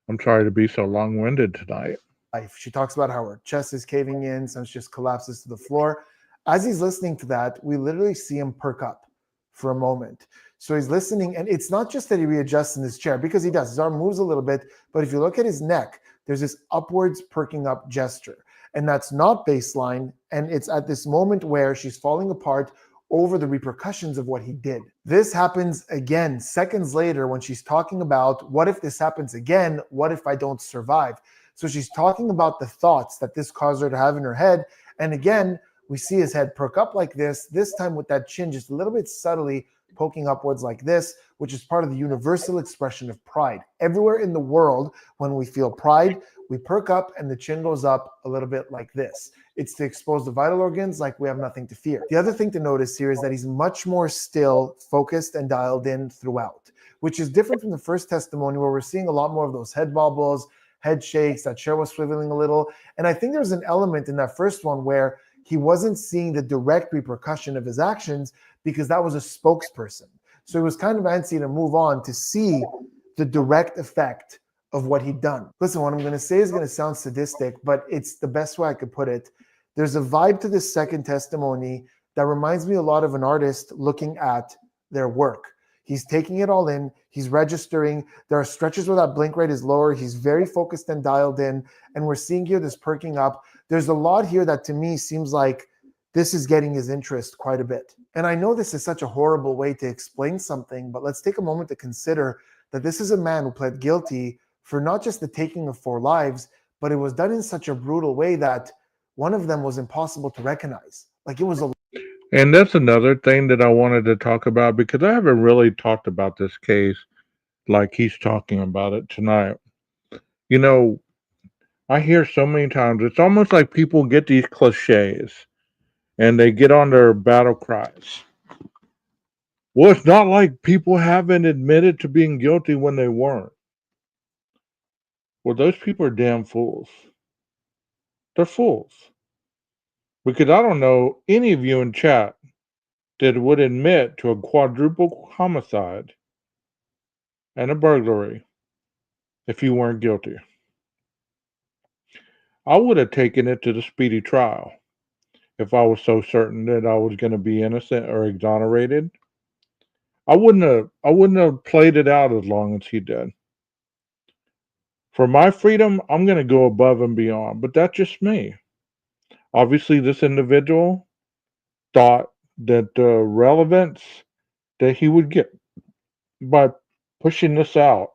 I'm sorry to be so long-winded tonight. Life. She talks about how her chest is caving in, so she just collapses to the floor. As he's listening to that, we literally see him perk up for a moment. So he's listening, and it's not just that he readjusts in his chair, because he does. His arm moves a little bit, but if you look at his neck, there's this upwards perking up gesture. And that's not baseline. And it's at this moment where she's falling apart over the repercussions of what he did. This happens again seconds later when she's talking about, what if this happens again? What if I don't survive? So she's talking about the thoughts that this caused her to have in her head. And again, we see his head perk up like this time with that chin just a little bit subtly poking upwards like this, which is part of the universal expression of pride. Everywhere in the world, when we feel pride, we perk up and the chin goes up a little bit like this. It's to expose the vital organs like we have nothing to fear. The other thing to notice here is that he's much more still, focused, and dialed in throughout, which is different from the first testimony where we're seeing a lot more of those head bobbles, head shakes, that chair was swiveling a little. And I think there's an element in that first one where he wasn't seeing the direct repercussion of his actions because that was a spokesperson. So he was kind of antsy to move on to see the direct effect of what he'd done. Listen, what I'm going to say is going to sound sadistic, but it's the best way I could put it. There's a vibe to this second testimony that reminds me a lot of an artist looking at their work. He's taking it all in. He's registering. There are stretches where that blink rate is lower. He's very focused and dialed in. And we're seeing here this perking up. There's a lot here that to me seems like this is getting his interest quite a bit. And I know this is such a horrible way to explain something, but let's take a moment to consider that this is a man who pled guilty for not just the taking of 4 lives, but it was done in such a brutal way that one of them was impossible to recognize. Like it was a And that's another thing that I wanted to talk about because I haven't really talked about this case like he's talking about it tonight. You know, I hear so many times, it's almost like people get these cliches and they get on their battle cries. Well, it's not like people haven't admitted to being guilty when they weren't. Well, those people are damn fools. They're fools. Because I don't know any of you in chat that would admit to a quadruple homicide and a burglary if you weren't guilty. I would have taken it to the speedy trial if I was so certain that I was going to be innocent or exonerated. I wouldn't have played it out as long as he did. For my freedom, I'm going to go above and beyond, but that's just me. Obviously, this individual thought that the relevance that he would get by pushing this out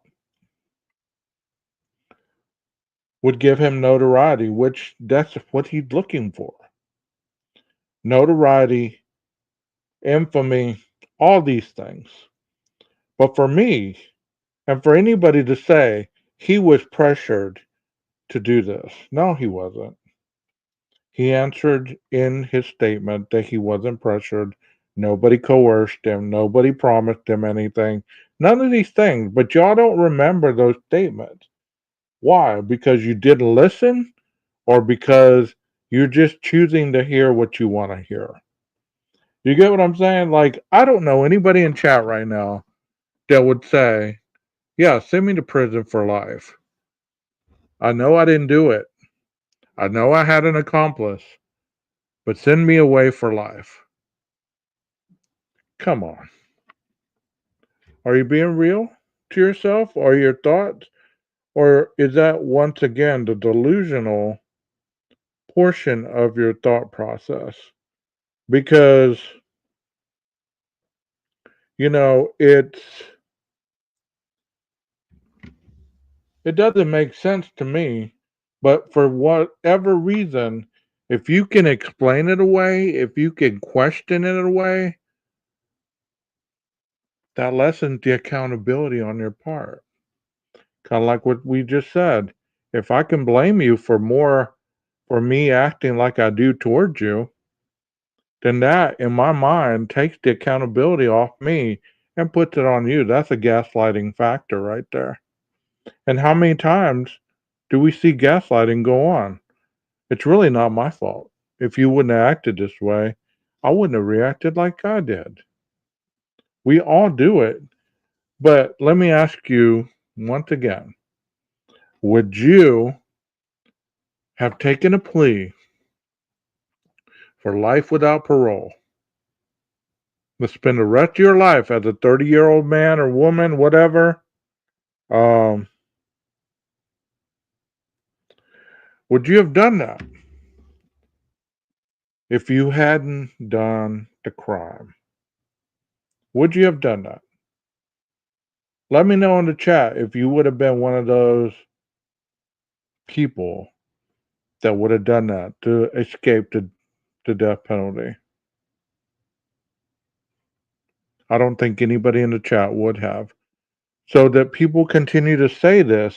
would give him notoriety, which that's what he's looking for. Notoriety, infamy, all these things. But for me, and for anybody to say he was pressured to do this, no, he wasn't. He answered in his statement that he wasn't pressured. Nobody coerced him. Nobody promised him anything. None of these things. But y'all don't remember those statements. Why? Because you didn't listen or because you're just choosing to hear what you want to hear? You get what I'm saying? Like, I don't know anybody in chat right now that would say, yeah, send me to prison for life. I know I didn't do it. I know I had an accomplice, but send me away for life. Come on. Are you being real to yourself or your thoughts? Or is that once again the delusional portion of your thought process? Because, you know, it doesn't make sense to me But for whatever reason, if you can explain it away, if you can question it away, that lessens the accountability on your part. Kind of like what we just said. If I can blame you for me acting like I do towards you, then that, in my mind, takes the accountability off me and puts it on you. That's a gaslighting factor right there. And how many times do we see gaslighting go on? It's really not my fault. If you wouldn't have acted this way, I wouldn't have reacted like I did. We all do it. But let me ask you once again, would you have taken a plea for life without parole to spend the rest of your life as a 30-year-old man or woman, whatever? Um, would you have done that if you hadn't done the crime? Would you have done that? Let me know in the chat if you would have been one of those people that would have done that to escape the death penalty. I don't think anybody in the chat would have. So that people continue to say this,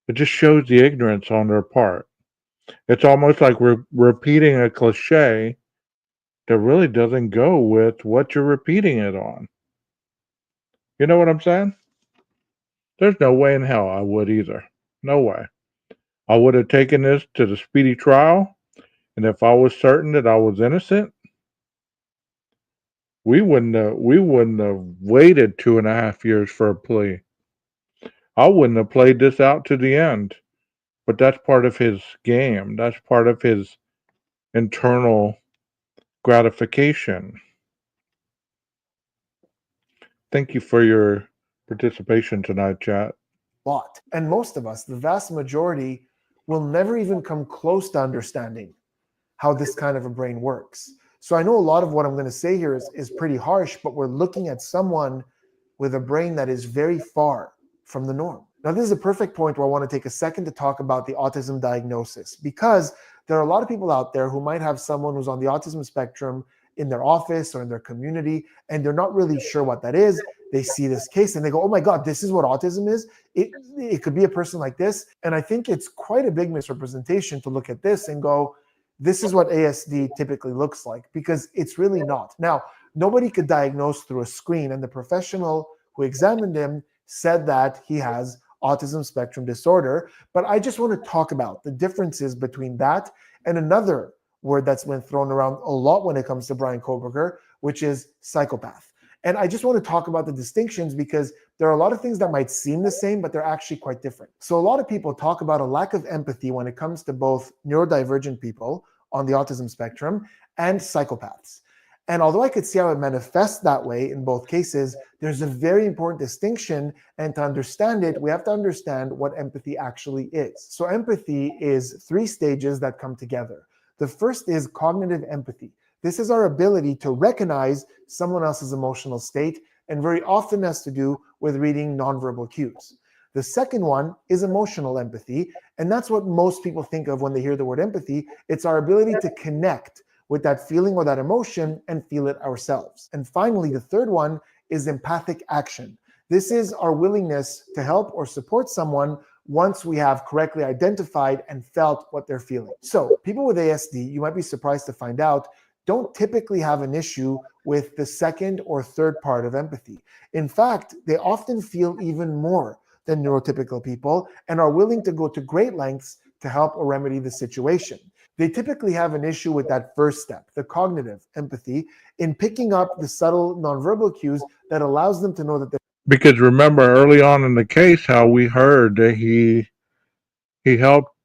it just shows the ignorance on their part. It's almost like we're repeating a cliche that really doesn't go with what you're repeating it on. You know what I'm saying? There's no way in hell I would either. No way. I would have taken this to the speedy trial, and if I was certain that I was innocent, we wouldn't have waited 2.5 years for a plea. I wouldn't have played this out to the end. But that's part of his game. That's part of his internal gratification. Thank you for your participation tonight, chat. Lot. And most of us, the vast majority, will never even come close to understanding how this kind of a brain works. So I know a lot of what I'm going to say here is pretty harsh, but we're looking at someone with a brain that is very far from the norm. Now, this is a perfect point where I want to take a second to talk about the autism diagnosis, because there are a lot of people out there who might have someone who's on the autism spectrum in their office or in their community, and they're not really sure what that is. They see this case and they go, oh my God, this is what autism is? It could be a person like this. And I think it's quite a big misrepresentation to look at this and go, this is what ASD typically looks like, because it's really not. Now, nobody could diagnose through a screen, and the professional who examined him said that he has autism spectrum disorder. But I just want to talk about the differences between that and another word that's been thrown around a lot when it comes to Brian Koberger, which is psychopath. And I just want to talk about the distinctions, because there are a lot of things that might seem the same, but they're actually quite different. So a lot of people talk about a lack of empathy when it comes to both neurodivergent people on the autism spectrum and psychopaths. And although I could see how it manifests that way in both cases, there's a very important distinction. And to understand it, we have to understand what empathy actually is. So empathy is 3 stages that come together. The first is cognitive empathy. This is our ability to recognize someone else's emotional state, and very often has to do with reading nonverbal cues. The second one is emotional empathy, and that's what most people think of when they hear the word empathy. It's our ability to connect with that feeling or that emotion and feel it ourselves. And finally, the third one is empathic action. This is our willingness to help or support someone once we have correctly identified and felt what they're feeling. So people with ASD, you might be surprised to find out, don't typically have an issue with the second or third part of empathy. In fact, they often feel even more than neurotypical people and are willing to go to great lengths to help or remedy the situation. They typically have an issue with that first step, the cognitive empathy, in picking up the subtle nonverbal cues that allows them to know that they're... Because remember early on in the case how we heard that he helped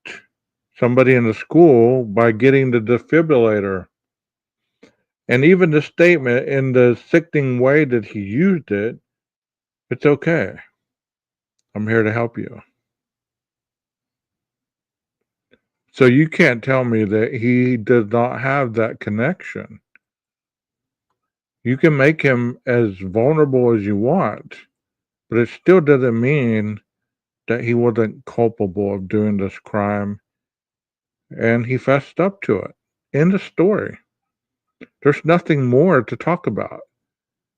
somebody in the school by getting the defibrillator. And even the statement, in the sickening way that he used it, it's okay. I'm here to help you. So you can't tell me that he does not have that connection. You can make him as vulnerable as you want, but it still doesn't mean that he wasn't culpable of doing this crime, and he fessed up to it. In the story, there's nothing more to talk about.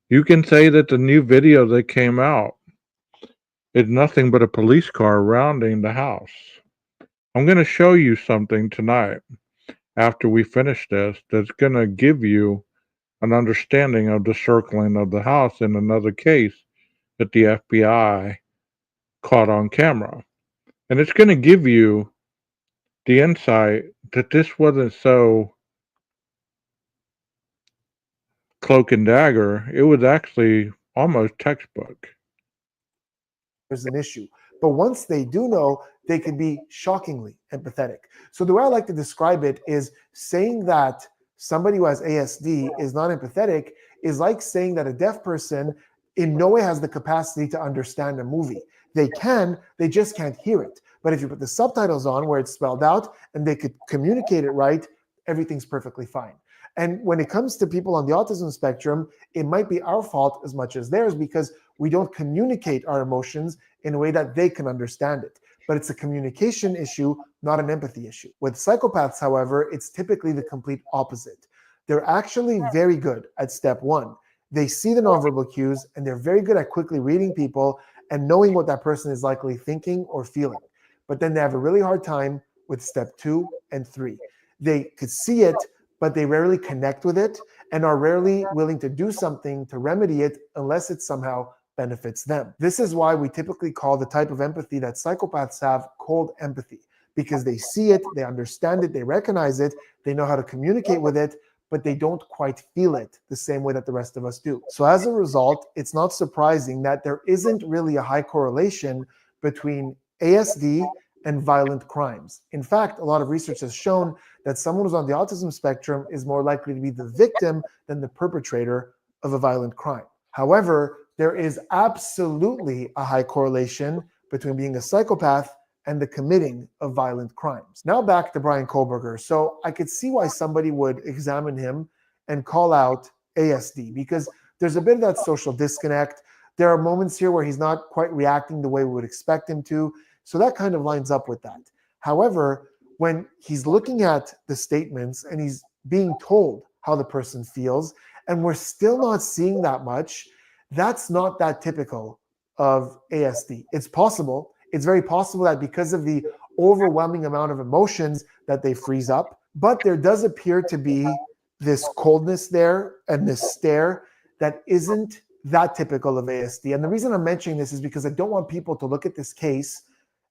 You can say that the new video that came out is nothing but a police car rounding the house. I'm going to show you something tonight after we finish this that's going to give you an understanding of the circling of the house in another case that the FBI caught on camera. And it's going to give you the insight that this wasn't so cloak and dagger, it was actually almost textbook. there's an issue. But once they do know, they can be shockingly empathetic. So the way I like to describe it is saying that somebody who has ASD is not empathetic is like saying that a deaf person in no way has the capacity to understand a movie. They can, they just can't hear it. But if you put the subtitles on where it's spelled out and they could communicate it right, everything's perfectly fine. And when it comes to people on the autism spectrum, it might be our fault as much as theirs because we don't communicate our emotions in a way that they can understand it. But it's a communication issue, not an empathy issue. With psychopaths, however, it's typically the complete opposite. They're actually very good at step one. They see the nonverbal cues and they're very good at quickly reading people and knowing what that person is likely thinking or feeling. But then they have a really hard time with step 2 and 3. They could see it, but they rarely connect with it and are rarely willing to do something to remedy it unless it somehow benefits them. This is why we typically call the type of empathy that psychopaths have cold empathy, because they see it, they understand it, they recognize it, they know how to communicate with it, but they don't quite feel it the same way that the rest of us do. So as a result, it's not surprising that there isn't really a high correlation between ASD and violent crimes. In fact, a lot of research has shown that someone who's on the autism spectrum is more likely to be the victim than the perpetrator of a violent crime. However, there is absolutely a high correlation between being a psychopath and the committing of violent crimes. Now back to Brian Kohlberger. So I could see why somebody would examine him and call out ASD, because there's a bit of that social disconnect. There are moments here where he's not quite reacting the way we would expect him to. So that kind of lines up with that. However, when he's looking at the statements and he's being told how the person feels, and we're still not seeing that much, that's not that typical of ASD. It's possible. It's very possible that because of the overwhelming amount of emotions that they freeze up, but there does appear to be this coldness there and this stare that isn't that typical of ASD. And the reason I'm mentioning this is because I don't want people to look at this case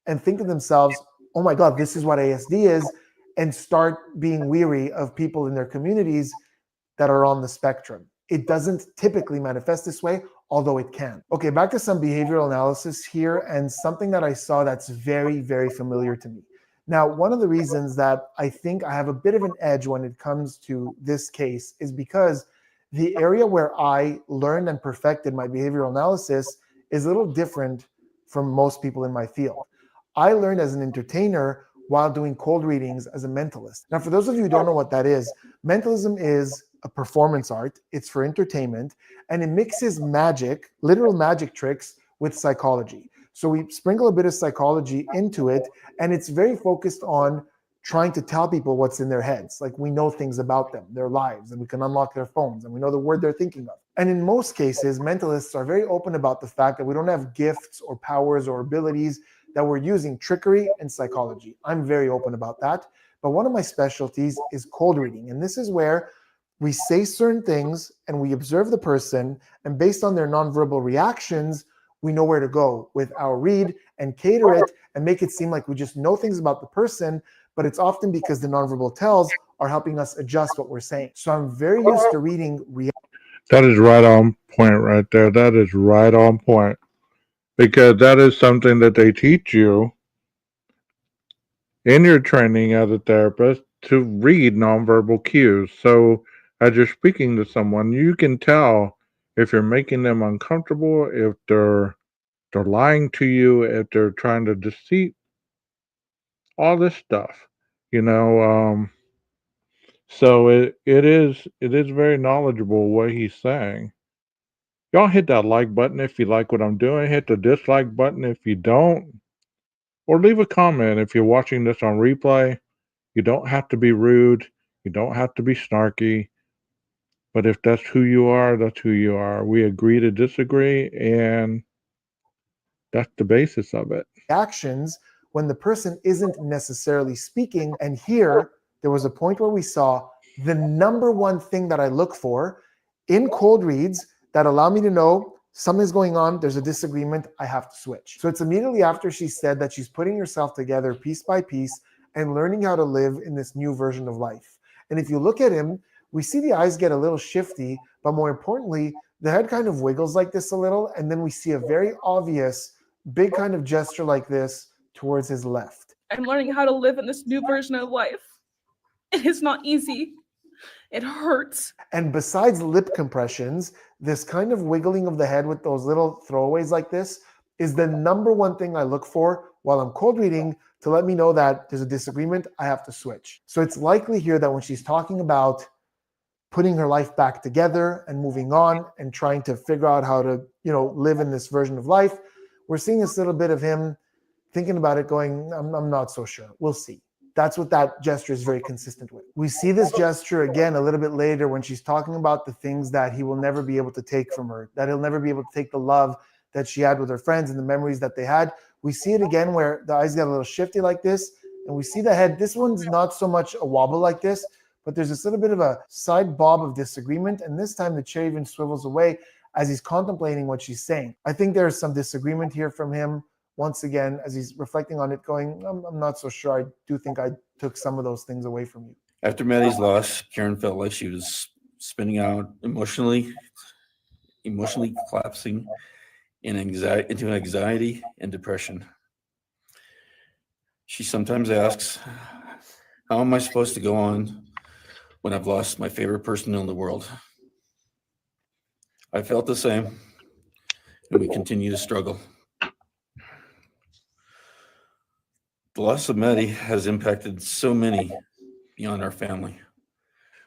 and think to themselves, oh my God, this is what ASD is, and start being weary of people in their communities that are on the spectrum. It doesn't typically manifest this way, although it can. Okay, back to some behavioral analysis here and something that I saw that's very, very familiar to me. Now, one of the reasons that I think I have a bit of an edge when it comes to this case is because the area where I learned and perfected my behavioral analysis is a little different from most people in my field. I learned as an entertainer while doing cold readings as a mentalist. Now, for those of you who don't know what that is, mentalism is a performance art. It's for entertainment, and it mixes magic, literal magic tricks, with psychology. So we sprinkle a bit of psychology into it, and it's very focused on trying to tell people what's in their heads. Like, we know things about them, their lives, and we can unlock their phones, and we know the word they're thinking of. And in most cases, mentalists are very open about the fact that we don't have gifts or powers or abilities, that we're using trickery and psychology. I'm very open about that. But one of my specialties is cold reading. And this is where we say certain things and we observe the person, and based on their nonverbal reactions, we know where to go with our read and cater it and make it seem like we just know things about the person, but it's often because the nonverbal tells are helping us adjust what we're saying. So I'm very used to reading That is right on point right there. That is right on point. Because that is something that they teach you in your training as a therapist, to read nonverbal cues. So as you're speaking to someone, you can tell if you're making them uncomfortable, if they're lying to you, if they're trying to deceive, all this stuff. You know, so it is very knowledgeable what he's saying. Y'all hit that like button if you like what I'm doing. Hit the dislike button if you don't. or leave a comment if you're watching this on replay. You don't have to be rude. You don't have to be snarky. But if that's who you are, that's who you are. We agree to disagree, and that's the basis of it. Actions when the person isn't necessarily speaking. And here, there was a point where we saw the number one thing that I look for in cold reads that allow me to know something's going on, there's a disagreement, I have to switch. So it's immediately after she said that she's putting herself together piece by piece and learning how to live in this new version of life. And if you look at him, we see the eyes get a little shifty, but more importantly, the head kind of wiggles like this a little, and then we see a very obvious big kind of gesture like this towards his left. I'm learning how to live in this new version of life. It is not easy. It hurts. And besides lip compressions, this kind of wiggling of the head with those little throwaways like this is the number one thing I look for while I'm cold reading to let me know that there's a disagreement, I have to switch. So it's likely here that when she's talking about putting her life back together and moving on and trying to figure out how to, live in this version of life, we're seeing this little bit of him thinking about it going, I'm not so sure. We'll see. That's what that gesture is very consistent with. We see this gesture again a little bit later when she's talking about the things that he will never be able to take from her, that he'll never be able to take the love that she had with her friends and the memories that they had. We see it again where the eyes get a little shifty like this, and we see the head. This one's not so much a wobble like this, but there's this little bit of a side bob of disagreement, and this time the chair even swivels away as he's contemplating what she's saying. I think there's some disagreement here from him. Once again, as he's reflecting on it, going, I'm not so sure. I do think I took some of those things away from you. After Maddie's loss, Karen felt like she was spinning out emotionally collapsing into anxiety and depression. She sometimes asks, how am I supposed to go on when I've lost my favorite person in the world? I felt the same, and we continue to struggle. The loss of Maddie has impacted so many beyond our family.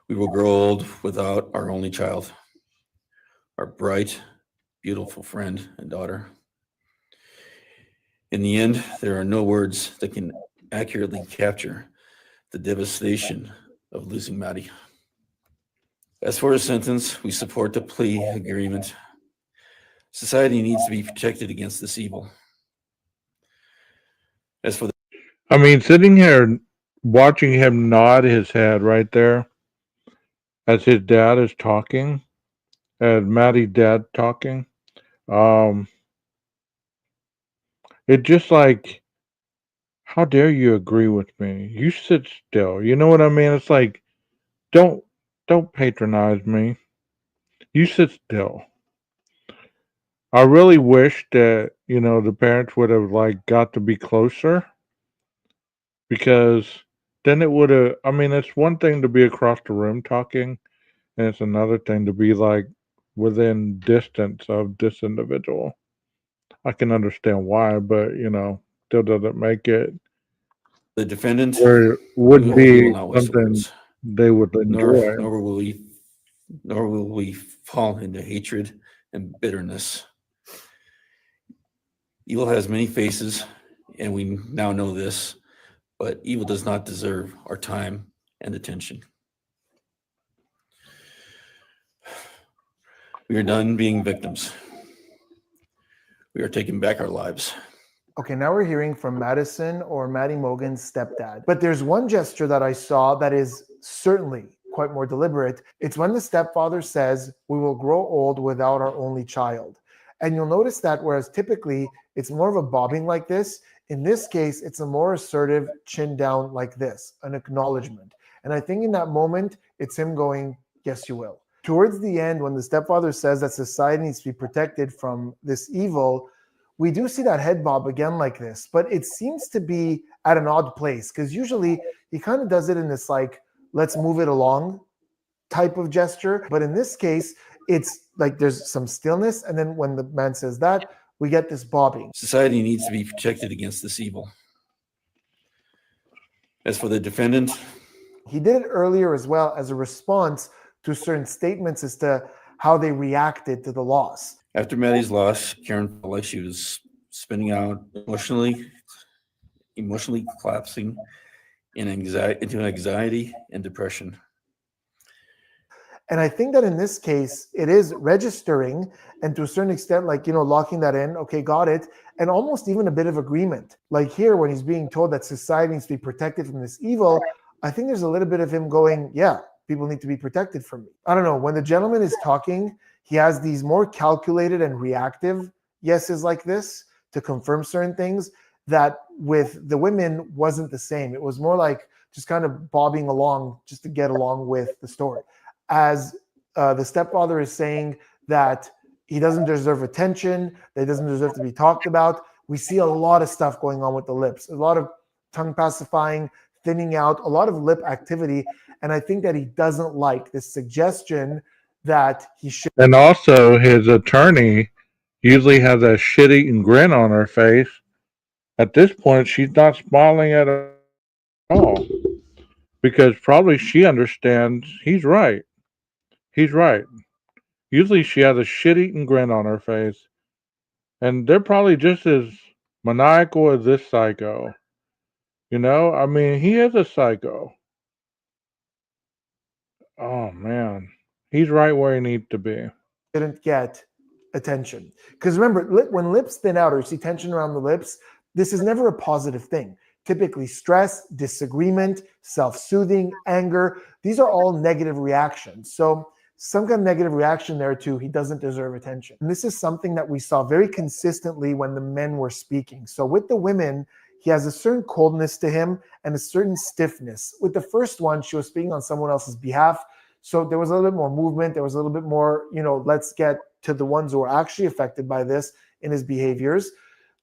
We will grow old without our only child, our bright, beautiful friend and daughter. In the end, there are no words that can accurately capture the devastation of losing Maddie. As for his sentence, we support the plea agreement. Society needs to be protected against this evil. As for the Sitting here watching him nod his head right there as his dad is talking, as Maddie's dad talking, it just like, how dare you agree with me? You sit still. You know what I mean? It's like, don't patronize me. You sit still. I really wish that, the parents would have got to be closer, because then it would have, it's one thing to be across the room talking, and it's another thing to be within distance of this individual. I can understand why, but still doesn't make it the defendant, where it we wouldn't will be not waste something words, they would enjoy. nor will we fall into hatred and bitterness. Evil has many faces, and we now know this, but evil does not deserve our time and attention. We are done being victims. We are taking back our lives. Okay, now we're hearing from Madison or Maddie Mogan's stepdad. But there's one gesture that I saw that is certainly quite more deliberate. It's when the stepfather says, we will grow old without our only child. And you'll notice that whereas typically it's more of a bobbing like this, in this case, it's a more assertive chin down like this, an acknowledgement. And I think in that moment, it's him going, yes, you will. Towards the end, when the stepfather says that society needs to be protected from this evil, we do see that head bob again like this, but it seems to be at an odd place, because usually he kind of does it in this let's move it along type of gesture. But in this case, it's like there's some stillness, and then when the man says that, we get this bobbing. Society needs to be protected against this evil. As for the defendant, he did it earlier as well as a response to certain statements as to how they reacted to the loss. after Maddie's loss, Karen felt like she was spinning out emotionally collapsing into anxiety and depression. And I think that in this case, it is registering and to a certain extent, like, locking that in, okay, got it. And almost even a bit of agreement. Like here, when he's being told that society needs to be protected from this evil, I think there's a little bit of him going, yeah, people need to be protected from me. I don't know. When the gentleman is talking, he has these more calculated and reactive yeses like this to confirm certain things that with the women wasn't the same. It was more like just kind of bobbing along just to get along with the story. As the stepfather is saying that he doesn't deserve attention, that he doesn't deserve to be talked about, we see a lot of stuff going on with the lips, a lot of tongue pacifying, thinning out, a lot of lip activity. And I think that he doesn't like this suggestion that he should. And also, his attorney usually has a shit-eating grin on her face. At this point, she's not smiling at all because probably she understands he's right. He's right. Usually, she has a shit-eating grin on her face, and they're probably just as maniacal as this psycho. I mean, he is a psycho. Oh man, he's right where he needs to be. Didn't get attention. Because remember, when lips thin out or you see tension around the lips, this is never a positive thing. Typically, stress, disagreement, self-soothing, anger, these are all negative reactions. So some kind of negative reaction there too, he doesn't deserve attention. And this is something that we saw very consistently when the men were speaking. So with the women, he has a certain coldness to him and a certain stiffness. With the first one, she was speaking on someone else's behalf. So there was a little bit more movement. There was a little bit more, let's get to the ones who are actually affected by this in his behaviors.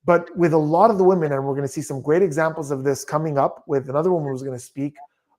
But with a lot of the women, and we're going to see some great examples of this coming up with another woman who's going to speak,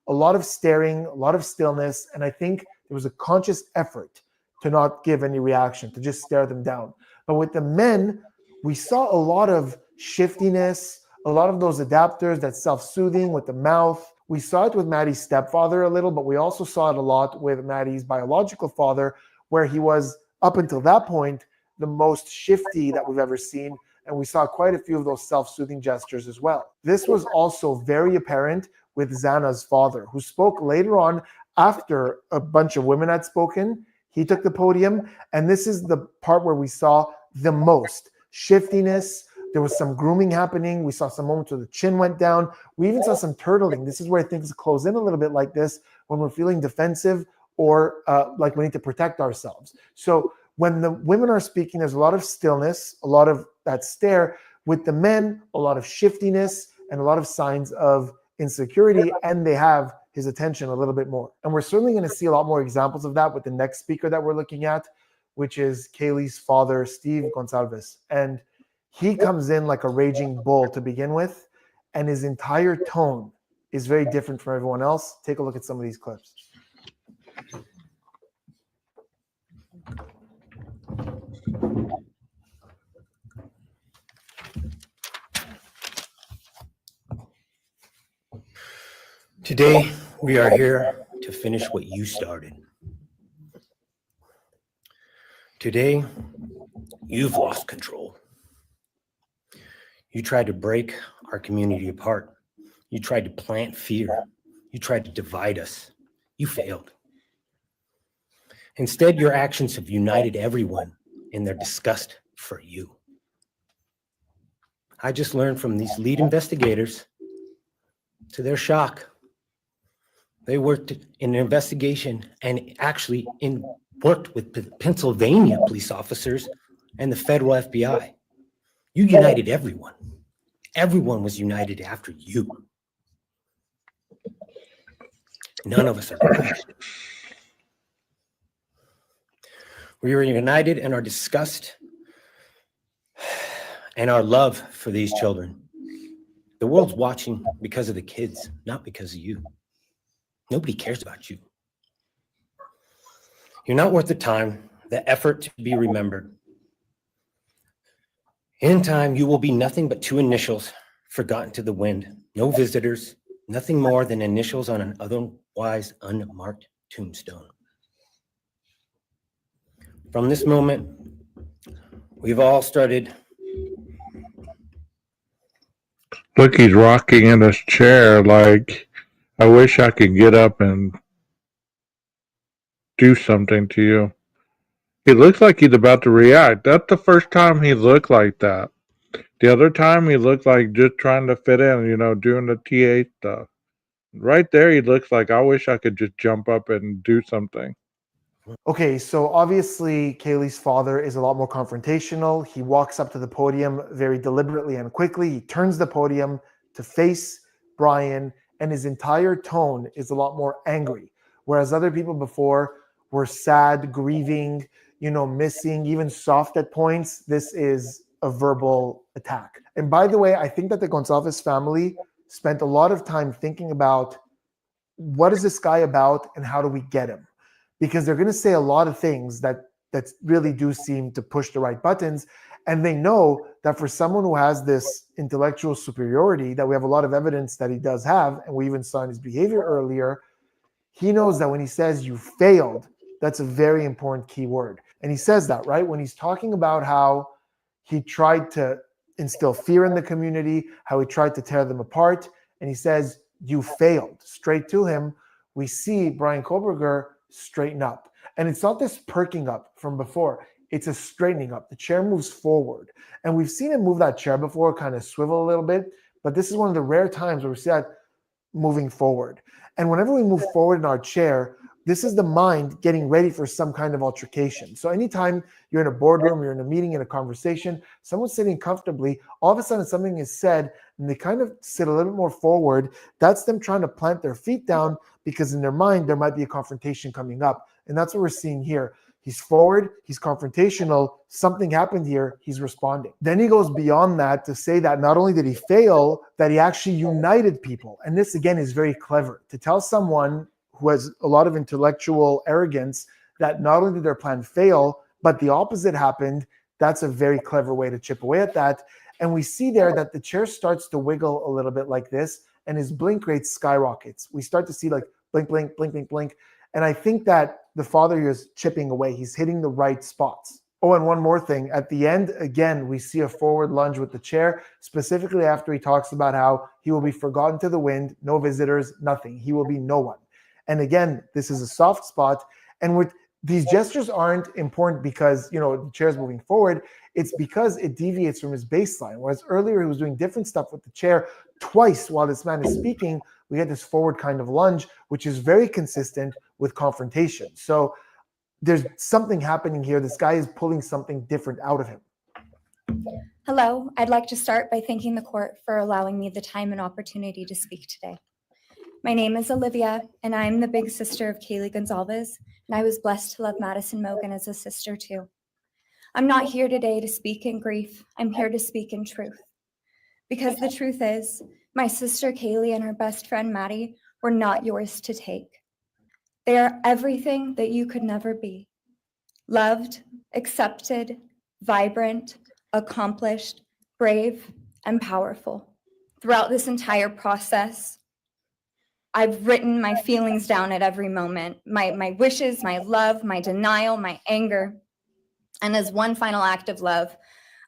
a lot of staring, a lot of stillness. And I think there was a conscious effort to not give any reaction, to just stare them down. But with the men, we saw a lot of shiftiness, a lot of those adapters, that self-soothing with the mouth. We saw it with Maddie's stepfather a little, but we also saw it a lot with Maddie's biological father, where he was, up until that point, the most shifty that we've ever seen. And we saw quite a few of those self-soothing gestures as well. This was also very apparent with Xana's father, who spoke later on after a bunch of women had spoken. He took the podium, and this is the part where we saw the most shiftiness. There was some grooming happening. We saw some moments where the chin went down. We even saw some turtling. This is where things close in a little bit like this when we're feeling defensive or like we need to protect ourselves. So when the women are speaking, there's a lot of stillness, a lot of that stare. With the men, a lot of shiftiness and a lot of signs of insecurity, and they have his attention a little bit more. And we're certainly going to see a lot more examples of that with the next speaker that we're looking at, which is Kaylee's father, Steve Gonsalves. And he comes in like a raging bull to begin with, and his entire tone is very different from everyone else. Take a look at some of these clips. Today, we are here to finish what you started. Today, you've lost control. You tried to break our community apart. You tried to plant fear. You tried to divide us. You failed. Instead, your actions have united everyone in their disgust for you. I just learned from these lead investigators, to their shock, they worked in an investigation and actually worked with Pennsylvania police officers and the federal FBI. You united everyone. Everyone was united after you. None of us are perfect. We are united in our disgust and our love for these children. The world's watching because of the kids, not because of you. Nobody cares about you. You're not worth the time, the effort to be remembered. In time, you will be nothing but two initials forgotten to the wind. No visitors, nothing more than initials on an otherwise unmarked tombstone. From this moment, we've all started. Look, he's rocking in his chair like, I wish I could get up and do something to you. He looks like he's about to react. That's the first time he looked like that. The other time he looked like just trying to fit in, doing the TA stuff. Right there, he looks like, I wish I could just jump up and do something. Okay, so obviously Kaylee's father is a lot more confrontational. He walks up to the podium very deliberately and quickly. He turns the podium to face Brian, and his entire tone is a lot more angry. Whereas other people before were sad, grieving, missing, even soft at points. This is a verbal attack. And by the way, I think that the Gonçalves family spent a lot of time thinking about what is this guy about and how do we get him? Because they're going to say a lot of things that really do seem to push the right buttons. And they know that for someone who has this intellectual superiority that we have a lot of evidence that he does have, and we even saw in his behavior earlier, he knows that when he says you failed, that's a very important key word. And he says that, right? When he's talking about how he tried to instill fear in the community, how he tried to tear them apart, and he says, you failed, straight to him, we see Brian Koberger straighten up. And it's not this perking up from before, it's a straightening up. The chair moves forward. And we've seen him move that chair before, kind of swivel a little bit, but this is one of the rare times where we see that moving forward. And whenever we move forward in our chair, this is the mind getting ready for some kind of altercation. So anytime you're in a boardroom, you're in a meeting, in a conversation, someone's sitting comfortably, all of a sudden something is said and they kind of sit a little bit more forward. That's them trying to plant their feet down because in their mind, there might be a confrontation coming up. And that's what we're seeing here. He's forward, he's confrontational, something happened here, he's responding. Then he goes beyond that to say that not only did he fail, that he actually united people. And this again is very clever, to tell someone who has a lot of intellectual arrogance that not only did their plan fail, but the opposite happened. That's a very clever way to chip away at that. And we see there that the chair starts to wiggle a little bit like this, and his blink rate skyrockets. We start to see like blink, blink, blink, blink, blink. And I think that the father here is chipping away. He's hitting the right spots. Oh, and one more thing. At the end, again, we see a forward lunge with the chair, specifically after he talks about how he will be forgotten to the wind, no visitors, nothing. He will be no one. And again, this is a soft spot. And with these gestures aren't important because, the chair's moving forward. It's because it deviates from his baseline. Whereas earlier he was doing different stuff with the chair twice while this man is speaking. We had this forward kind of lunge, which is very consistent with confrontation. So there's something happening here. This guy is pulling something different out of him. Hello, I'd like to start by thanking the court for allowing me the time and opportunity to speak today. My name is Olivia, and I'm the big sister of Kaylee Gonçalves, and I was blessed to love Madison Mogan as a sister too. I'm not here today to speak in grief. I'm here to speak in truth. Because the truth is, my sister Kaylee and her best friend Maddie were not yours to take. They are everything that you could never be. Loved, accepted, vibrant, accomplished, brave, and powerful. Throughout this entire process, I've written my feelings down at every moment, my wishes, my love, my denial, my anger. And as one final act of love,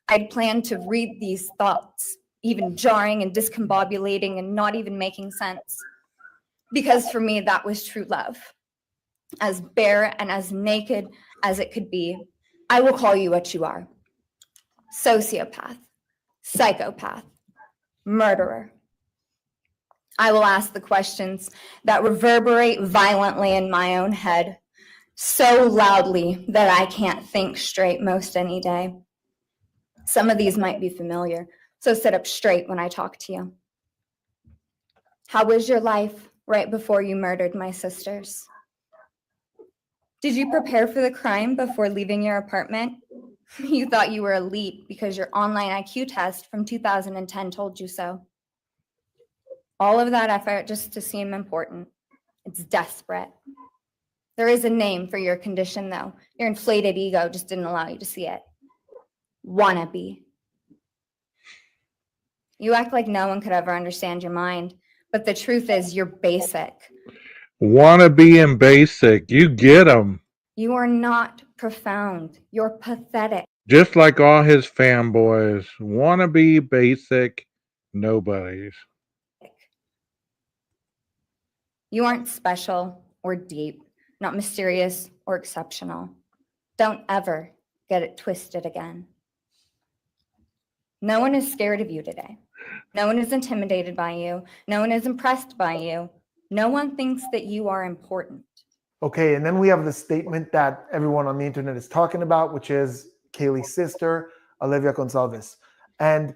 I'd planned to read these thoughts, even jarring and discombobulating and not even making sense. Because for me, that was true love. As bare and as naked as it could be, I will call you what you are. Sociopath, psychopath, murderer. I will ask the questions that reverberate violently in my own head, so loudly that I can't think straight most any day. Some of these might be familiar, so sit up straight when I talk to you. How was your life right before you murdered my sisters? Did you prepare for the crime before leaving your apartment? You thought you were elite because your online IQ test from 2010 told you so. All of that effort just to seem important. It's desperate. There is a name for your condition, though. Your inflated ego just didn't allow you to see it. Wannabe. You act like no one could ever understand your mind, but the truth is you're basic. Wannabe and basic. You get them. You are not profound. You're pathetic. Just like all his fanboys. Wannabe, basic, Nobody's. You aren't special or deep, not mysterious or exceptional. Don't ever get it twisted again. No one is scared of you today. No one is intimidated by you. No one is impressed by you. No one thinks that you are important. Okay, and then we have the statement that everyone on the internet is talking about, which is Kaylee's sister, Olivia Gonçalves. And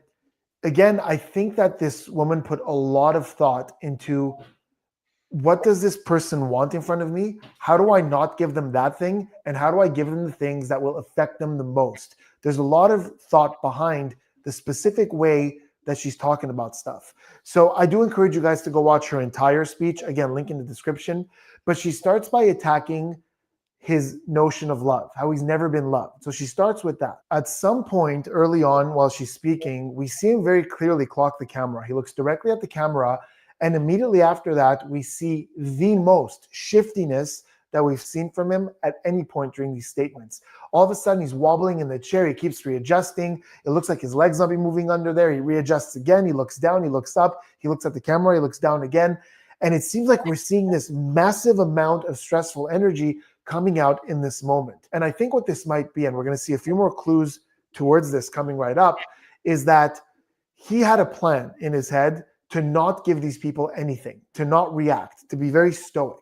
again, I think that this woman put a lot of thought into what does this person want in front of me? How do I not give them that thing? And how do I give them the things that will affect them the most? There's a lot of thought behind the specific way that she's talking about stuff. So I do encourage you guys to go watch her entire speech. Again, link in the description. But she starts by attacking his notion of love, how he's never been loved. So she starts with that. At some point early on, while she's speaking, we see him very clearly clock the camera. He looks directly at the camera. And immediately after that, we see the most shiftiness that we've seen from him at any point during these statements. All of a sudden, he's wobbling in the chair. He keeps readjusting. It looks like his legs not be moving under there. He readjusts again. He looks down. He looks up. He looks at the camera. He looks down again. And it seems like we're seeing this massive amount of stressful energy coming out in this moment. And I think what this might be, and we're going to see a few more clues towards this coming right up, is that he had a plan in his head to not give these people anything, to not react, to be very stoic.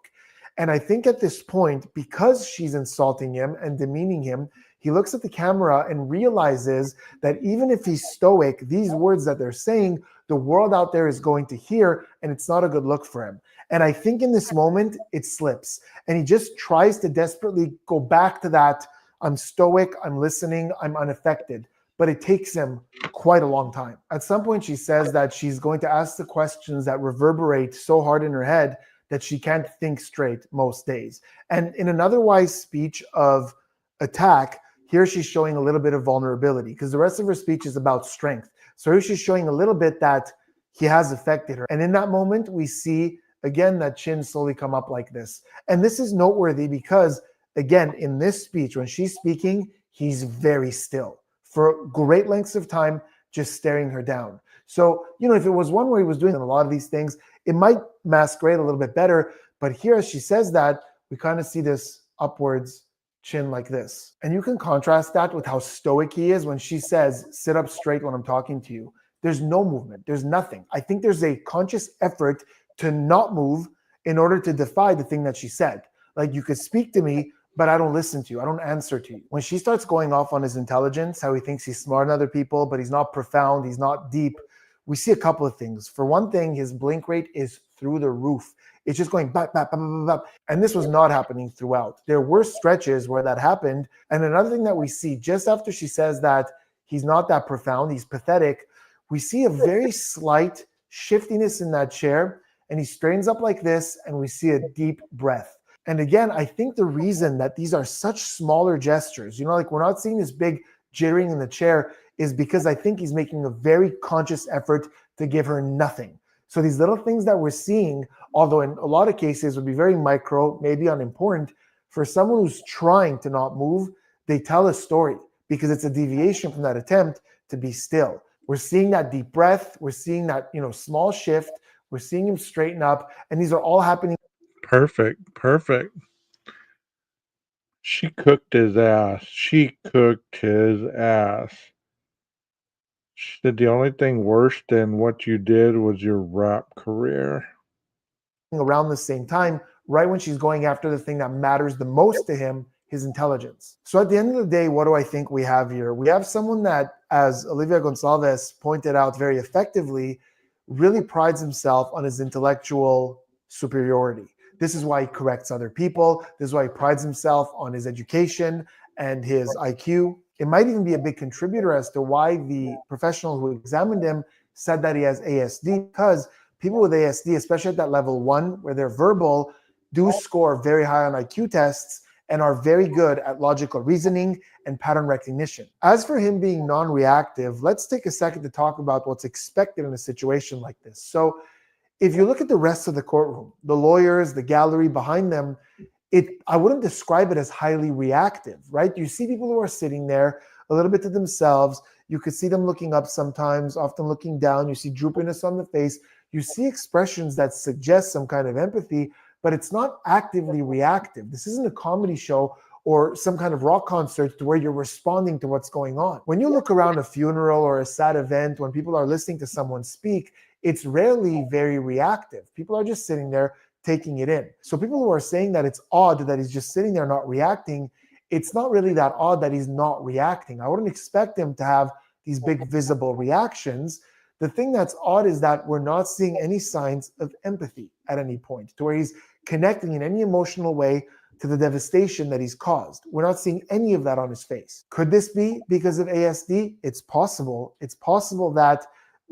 And I think at this point, because she's insulting him and demeaning him, he looks at the camera and realizes that even if he's stoic, these words that they're saying, the world out there is going to hear, and it's not a good look for him. And I think in this moment, it slips. And he just tries to desperately go back to that, I'm stoic, I'm listening, I'm unaffected. But it takes him quite a long time. At some point, she says that she's going to ask the questions that reverberate so hard in her head that she can't think straight most days. And in an otherwise speech of attack, here she's showing a little bit of vulnerability because the rest of her speech is about strength. So here she's showing a little bit that he has affected her. And in that moment, we see, again, that chin slowly come up like this. And this is noteworthy because, again, in this speech, when she's speaking, he's very still for great lengths of time, just staring her down. So, if it was one where he was doing a lot of these things, it might masquerade a little bit better. But here, as she says that, we kind of see this upwards chin like this. And you can contrast that with how stoic he is when she says, sit up straight when I'm talking to you. There's no movement. There's nothing. I think there's a conscious effort to not move in order to defy the thing that she said. Like, you could speak to me, but I don't listen to you. I don't answer to you. When she starts going off on his intelligence, how he thinks he's smarter than other people, but he's not profound, he's not deep, we see a couple of things. For one thing, his blink rate is through the roof. It's just going back, back, back, back, back. And this was not happening throughout. There were stretches where that happened. And another thing that we see just after she says that he's not that profound, he's pathetic, we see a very slight shiftiness in that chair. And he straightens up like this, and we see a deep breath. And again, I think the reason that these are such smaller gestures, like we're not seeing this big jittering in the chair, is because I think he's making a very conscious effort to give her nothing. So these little things that we're seeing, although in a lot of cases would be very micro, maybe unimportant, for someone who's trying to not move, they tell a story because it's a deviation from that attempt to be still. We're seeing that deep breath. We're seeing that, small shift. We're seeing him straighten up. And these are all happening. Perfect. She cooked his ass. She said the only thing worse than what you did was your rap career. Around the same time, right when she's going after the thing that matters the most to him, his intelligence. So at the end of the day, what do I think we have here? We have someone that, as Olivia Gonçalves pointed out very effectively, really prides himself on his intellectual superiority. This is why he corrects other people. This is why he prides himself on his education and his IQ. It might even be a big contributor as to why the professional who examined him said that he has ASD, because people with ASD, especially at that level 1, where they're verbal, do score very high on IQ tests and are very good at logical reasoning and pattern recognition. As for him being non-reactive, let's take a second to talk about what's expected in a situation like this. So if you look at the rest of the courtroom, the lawyers, the gallery behind them, I wouldn't describe it as highly reactive, right? You see people who are sitting there a little bit to themselves. You could see them looking up sometimes, often looking down. You see droopiness on the face. You see expressions that suggest some kind of empathy, but it's not actively reactive. This isn't a comedy show or some kind of rock concert to where you're responding to what's going on. When you look around a funeral or a sad event, when people are listening to someone speak, it's rarely very reactive. People are just sitting there taking it in. So people who are saying that it's odd that he's just sitting there not reacting, it's not really that odd that he's not reacting. I wouldn't expect him to have these big visible reactions. The thing that's odd is that we're not seeing any signs of empathy at any point, to where he's connecting in any emotional way to the devastation that he's caused. We're not seeing any of that on his face. Could this be because of ASD? It's possible. It's possible that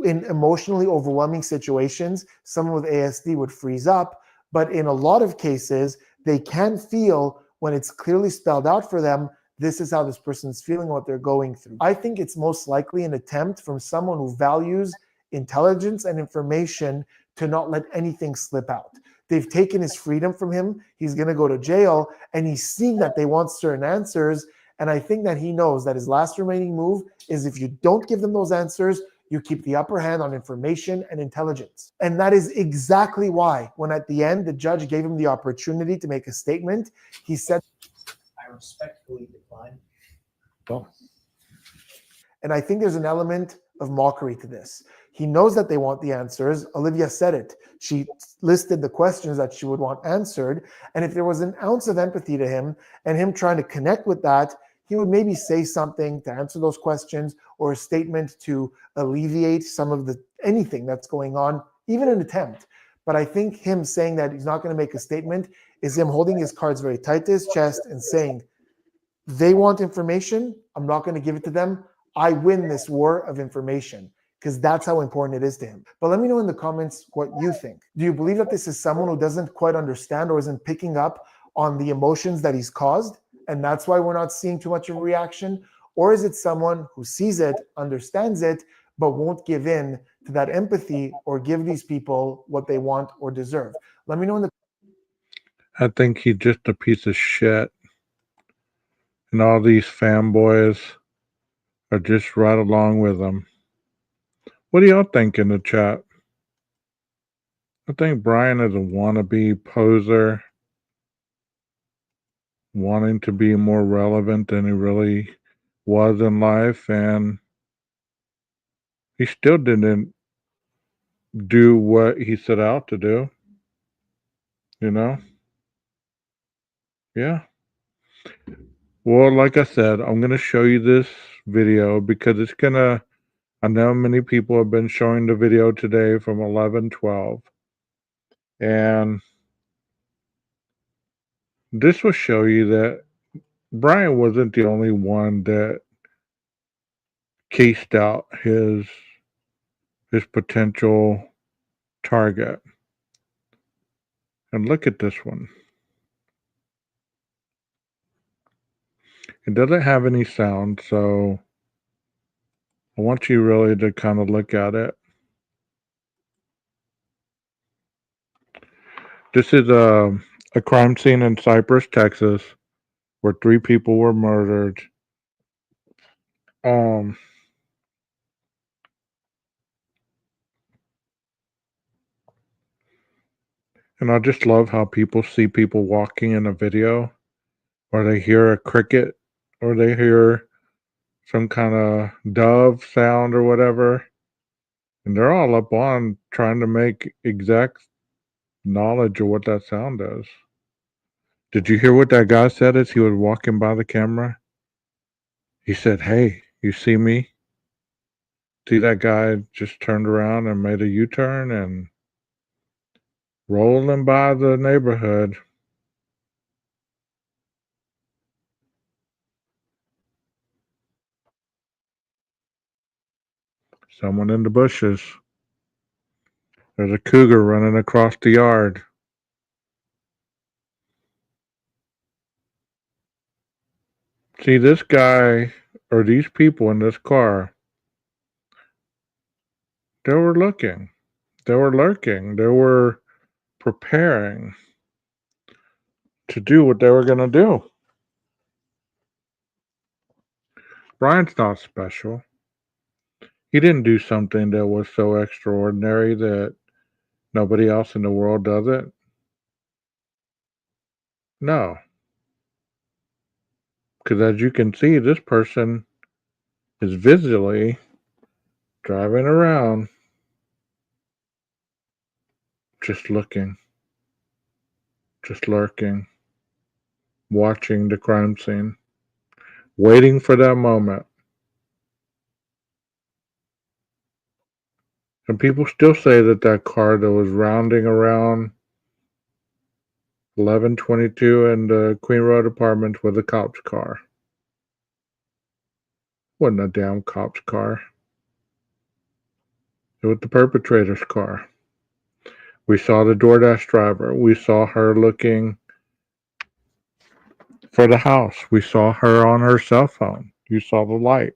in emotionally overwhelming situations, someone with ASD would freeze up, but in a lot of cases, they can feel when it's clearly spelled out for them, this is how this person's feeling, what they're going through. I think it's most likely an attempt from someone who values intelligence and information to not let anything slip out. They've taken his freedom from him. He's going to go to jail, and he's seeing that they want certain answers. And I think that he knows that his last remaining move is if you don't give them those answers, you keep the upper hand on information and intelligence. And that is exactly why, when at the end, the judge gave him the opportunity to make a statement, he said, I respectfully decline. and I think there's an element of mockery to this. He knows that they want the answers. Olivia said it. She listed the questions that she would want answered. And if there was an ounce of empathy to him and him trying to connect with that, he would maybe say something to answer those questions or a statement to alleviate some of anything that's going on, even an attempt. But I think him saying that he's not going to make a statement is him holding his cards very tight to his chest and saying, they want information. I'm not going to give it to them. I win this war of information, because that's how important it is to him. But let me know in the comments what you think. Do you believe that this is someone who doesn't quite understand or isn't picking up on the emotions that he's caused, and that's why we're not seeing too much of a reaction? Or is it someone who sees it, understands it, but won't give in to that empathy or give these people what they want or deserve? Let me know in the I think he's just a piece of shit. And all these fanboys are just right along with him. What do y'all think in the chat? I think Brian is a wannabe poser, wanting to be more relevant than he really was in life, and he still didn't do what he set out to do. You know? Yeah. Well, like I said, I'm going to show you this video because it's going to, I know many people have been showing the video today from 11:12, and this will show you that Brian wasn't the only one that cased out his potential target. And look at this one. It doesn't have any sound, so I want you really to kind of look at it. This is a crime scene in Cypress, Texas, where 3 people were murdered. And I just love how people see people walking in a video, or they hear a cricket, or they hear some kind of dove sound or whatever, and they're all up on trying to make exact knowledge of what that sound is. Did you hear what that guy said as he was walking by the camera? He said, "Hey, you see me?" See, that guy just turned around and made a U-turn and rolling by the neighborhood. Someone in the bushes. There's a cougar running across the yard. See, this guy, or these people in this car, they were looking. They were lurking. They were preparing to do what they were going to do. Brian's not special. He didn't do something that was so extraordinary that nobody else in the world does it. No, because as you can see, this person is visually driving around, just looking, just lurking, watching the crime scene, waiting for that moment. And people still say that that car that was rounding around 1122 and the Queen Road Apartments was a cop's car. Wasn't a damn cop's car. It was the perpetrator's car. We saw the DoorDash driver. We saw her looking for the house. We saw her on her cell phone. You saw the light.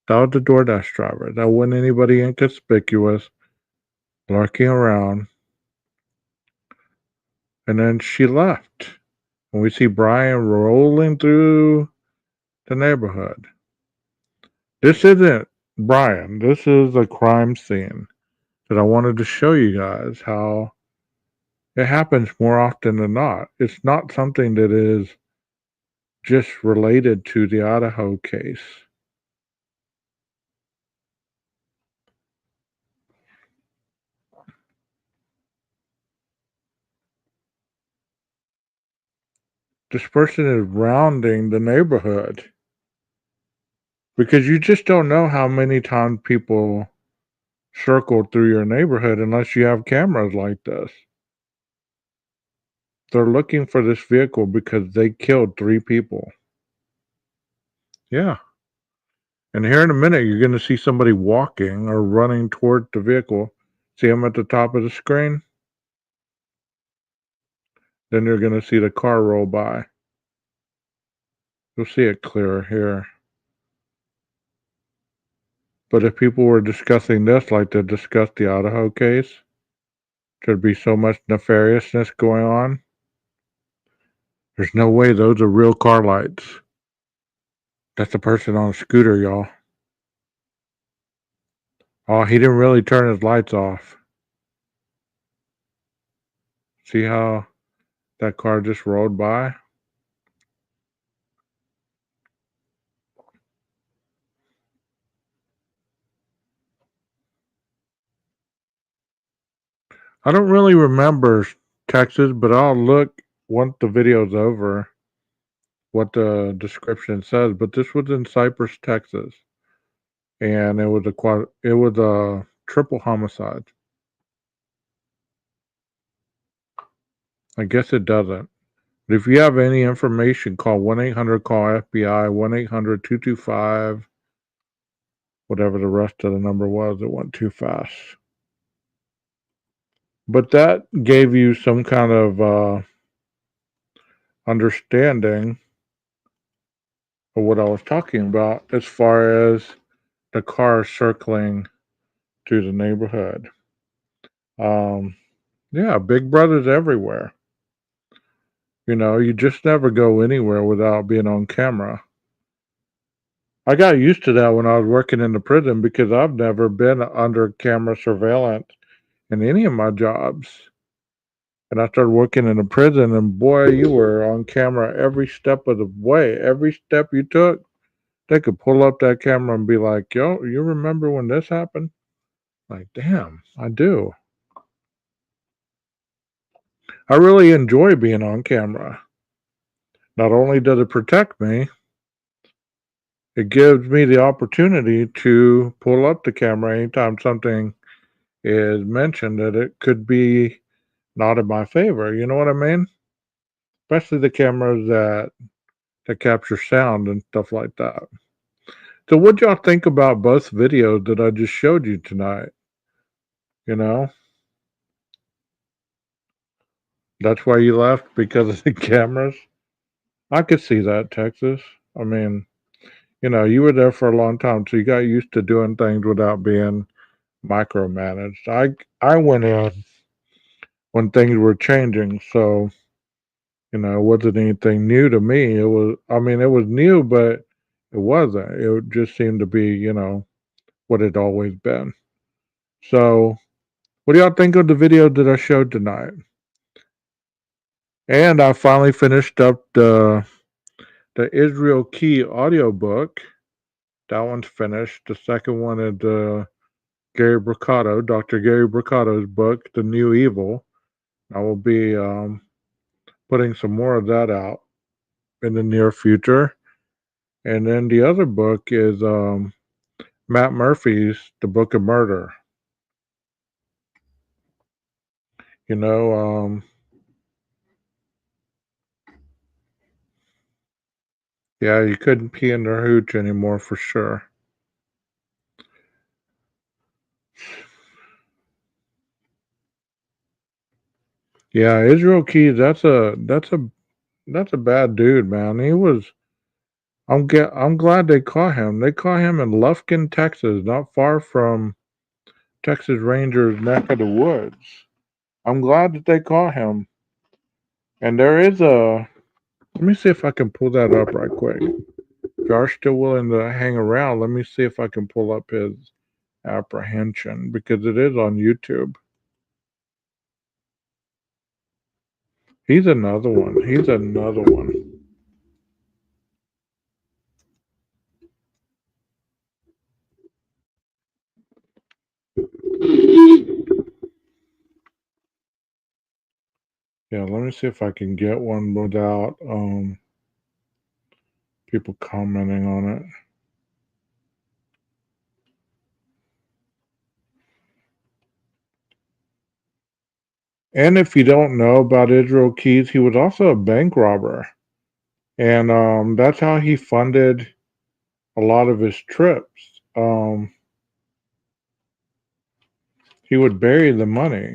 That was the DoorDash driver. That wasn't anybody inconspicuous lurking around. And then she left. And we see Brian rolling through the neighborhood. This isn't Brian. This is a crime scene that I wanted to show you guys how it happens more often than not. It's not something that is just related to the Idaho case. This person is rounding the neighborhood because you just don't know how many times people circle through your neighborhood unless you have cameras like this. They're looking for this vehicle because they killed 3 people. Yeah. And here in a minute, you're going to see somebody walking or running toward the vehicle. See them at the top of the screen? Then you're going to see the car roll by. You'll see it clearer here. But if people were discussing this like they discussed the Idaho case, there'd be so much nefariousness going on. There's no way those are real car lights. That's a person on a scooter, y'all. Oh, he didn't really turn his lights off. See how that car just rolled by? I don't really remember Texas, but I'll look once the video's over what the description says. But this was in Cypress, Texas, and it was a triple homicide. I guess it doesn't. But if you have any information, call 1-800-CALL-FBI, 1-800-225, whatever the rest of the number was. It went too fast. But that gave you some kind of understanding of what I was talking about as far as the car circling through the neighborhood. Yeah, Big Brother's everywhere. You know, you just never go anywhere without being on camera. I got used to that when I was working in the prison because I've never been under camera surveillance in any of my jobs. And I started working in a prison, and boy, you were on camera every step of the way. Every step you took, they could pull up that camera and be like, yo, you remember when this happened? Like, damn, I do. I really enjoy being on camera. Not only does it protect me, it gives me the opportunity to pull up the camera anytime something is mentioned that it could be not in my favor. You know what I mean? Especially the cameras that capture sound and stuff like that. So what y'all think about both videos that I just showed you tonight? You know? That's why you left because of the cameras? I could see that, Texas. I mean, you know, you were there for a long time, so you got used to doing things without being micromanaged. I went in when things were changing, so you know, it wasn't anything new to me. It was new, but it wasn't. It just seemed to be, you know, what it always been. So, what do y'all think of the video that I showed tonight? And I finally finished up the Israel Key audiobook. That one's finished. The second one is Gary Bricado, Dr. Gary Bricado's book, The New Evil. I will be putting some more of that out in the near future. And then the other book is Matt Murphy's The Book of Murder. You know, yeah, you couldn't pee in their hooch anymore for sure. Yeah, Israel Keys, that's a bad dude, man. He was I'm glad they caught him. They caught him in Lufkin, Texas, not far from Texas Rangers' neck of the woods. I'm glad that they caught him. And there is let me see if I can pull that up right quick. If you are still willing to hang around, let me see if I can pull up his apprehension because it is on YouTube. He's another one. He's another one. Yeah, let me see if I can get one without people commenting on it. And if you don't know about Israel Keys, he was also a bank robber. And that's how he funded a lot of his trips. He would bury the money,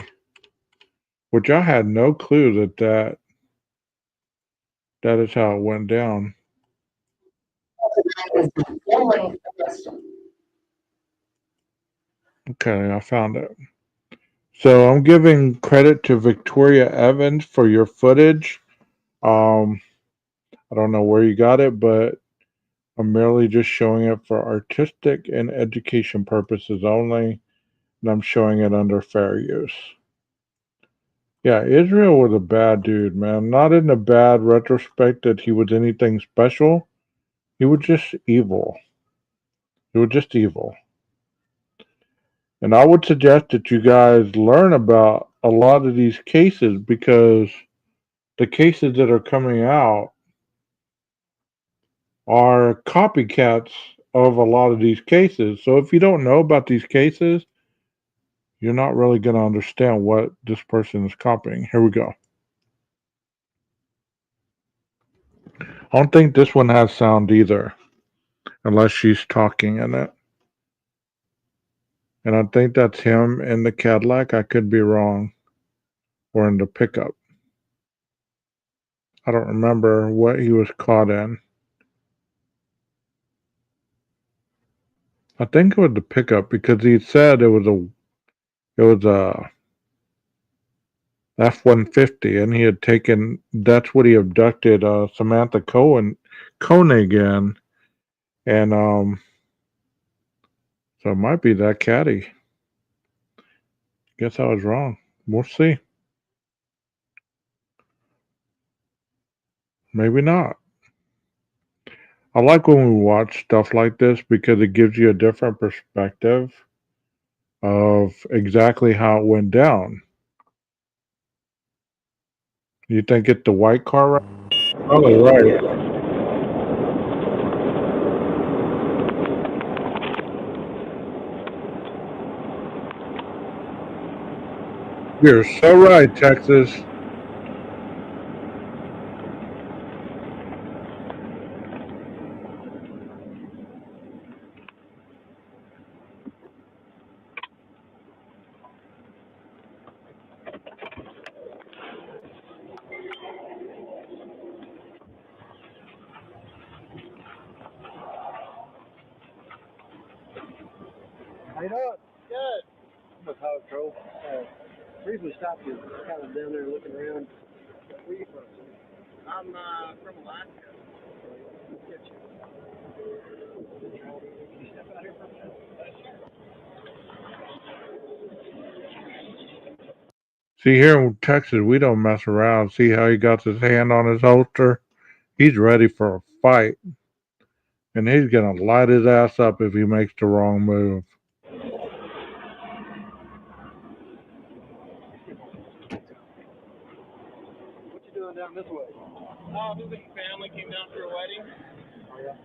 which I had no clue that is how it went down. Okay, I found it. So I'm giving credit to Victoria Evans for your footage. I don't know where you got it, but I'm merely just showing it for artistic and education purposes only, and I'm showing it under fair use. Yeah, Israel was a bad dude, man. Not in a bad retrospect that he was anything special. He was just evil. He was just evil. And I would suggest that you guys learn about a lot of these cases because the cases that are coming out are copycats of a lot of these cases. So if you don't know about these cases, you're not really going to understand what this person is copying. Here we go. I don't think this one has sound either, unless she's talking in it. And I think that's him in the Cadillac. I could be wrong. Or in the pickup. I don't remember what he was caught in. I think it was the pickup because he said it was a F-150 and he had taken, that's what he abducted Samantha Koenig in. And so it might be that caddy. Guess I was wrong. We'll see. Maybe not. I like when we watch stuff like this because it gives you a different perspective of exactly how it went down. You think it's the white car, right? Probably right. You're so right, Texas. How you doing? Good. I'm a power pro. Reason we stopped you kind of down there looking around. Where you from? I'm from Alaska. See, here in Texas, we don't mess around. See how he got his hand on his holster? He's ready for a fight. And he's going to light his ass up if he makes the wrong move. What you doing down this way? Visiting family, came down for a wedding. Oh, yeah.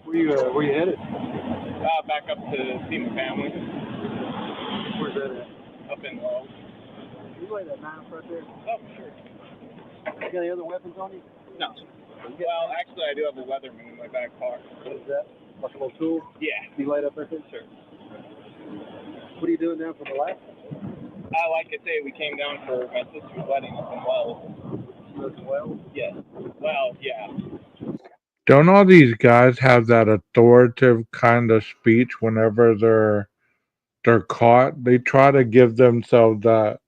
Where you headed? Back up to see my family. Where's that at? Up in Low. You lay that knife right there. Oh, sure. You got any other weapons on you? No. Well, actually, I do have a Weatherman in my back pocket. What is that? Like a little tool? Yeah. You light up right there? Sure. What are you doing now for the last? Like I say, we came down for my sister's wedding up in Wells. Well? Yes. Well, yeah. Don't all these guys have that authoritative kind of speech whenever they're caught? They try to give themselves that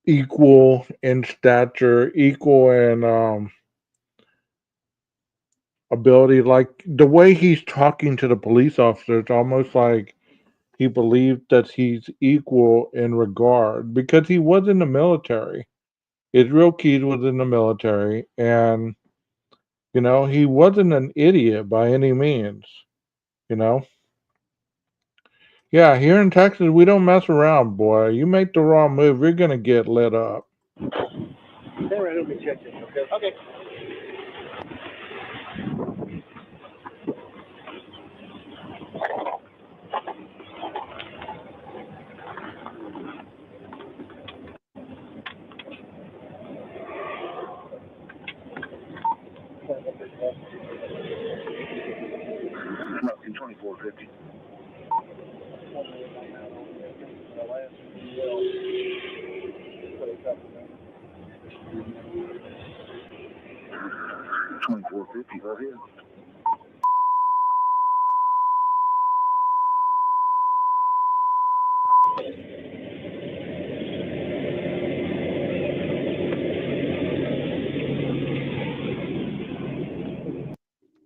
equal in stature, equal in ability. Like the way he's talking to the police officer, it's almost like he believes that he's equal in regard because he was in the military. Israel Keys was in the military, and he wasn't an idiot by any means. You know. Yeah, here in Texas, we don't mess around, boy. You make the wrong move, you're gonna get lit up. Stay right over and check this, okay? Okay. In 2450. Right here.